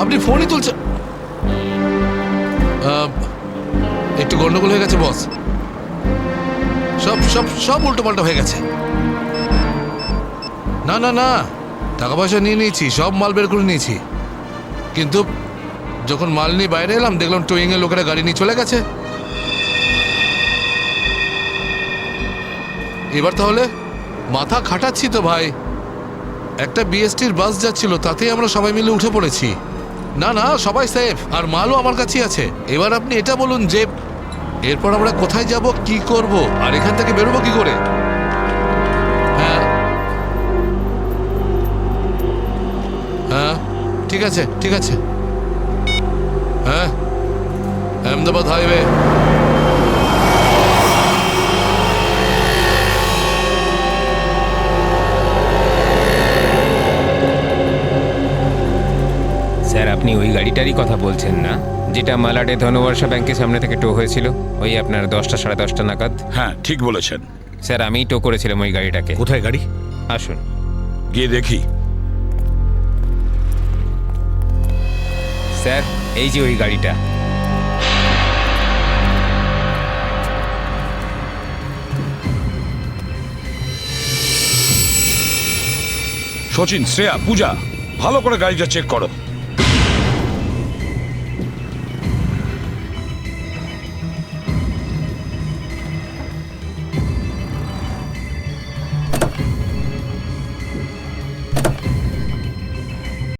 S18: আপনি ফোনই তুলছেন। একটু গন্ডগোল হয়ে গেছে বস, সব সব সব উল্টো পাল্টা হয়ে গেছে। না না না, টাকা পয়সা নিয়ে নিয়েছি, সব মাল বের করে নিয়েছি, কিন্তু যখন মাল নিয়ে বাইরে এলাম দেখলাম টোয়িং এর লোকেরা গাড়ি নিয়ে চলে গেছে। এবার তাহলে মাথা খাটাচ্ছি তো ভাই, একটা বিএসটির বাস যাচ্ছিল, তাতেই আমরা সবাই মিলে উঠে পড়েছি। না না, সবাই সেফ, আর মালও আমার কাছেই আছে। এবার আপনি এটা বলুন যে এরপর আমরা কোথায় যাব, কি করব, আর এখান থেকে বেরোবো কি করে? হ্যাঁ হ্যাঁ, ঠিক আছে ঠিক আছে। হ্যাঁ, আহমেদাবাদ হাইওয়ে।
S11: স্যার, আপনি ওই গাড়িটারই কথা বলছেন না, যেটা মালাডে ধনবর্ষা ব্যাংকের সামনে থেকে টো হয়েছিল ওই আপনার 10টা সাড়ে 10টা নাগাদ?
S1: হ্যাঁ, ঠিক বলেছেন
S11: স্যার, আমিই টো করেছিলাম ওই গাড়িটাকে।
S1: কোথায় গাড়ি?
S11: আসুন
S1: গিয়ে দেখি।
S11: স্যার, এই যে ওই গাড়িটা।
S1: সচিন, শ্রেয়া, পূজা, ভালো করে গাড়িটা চেক করো।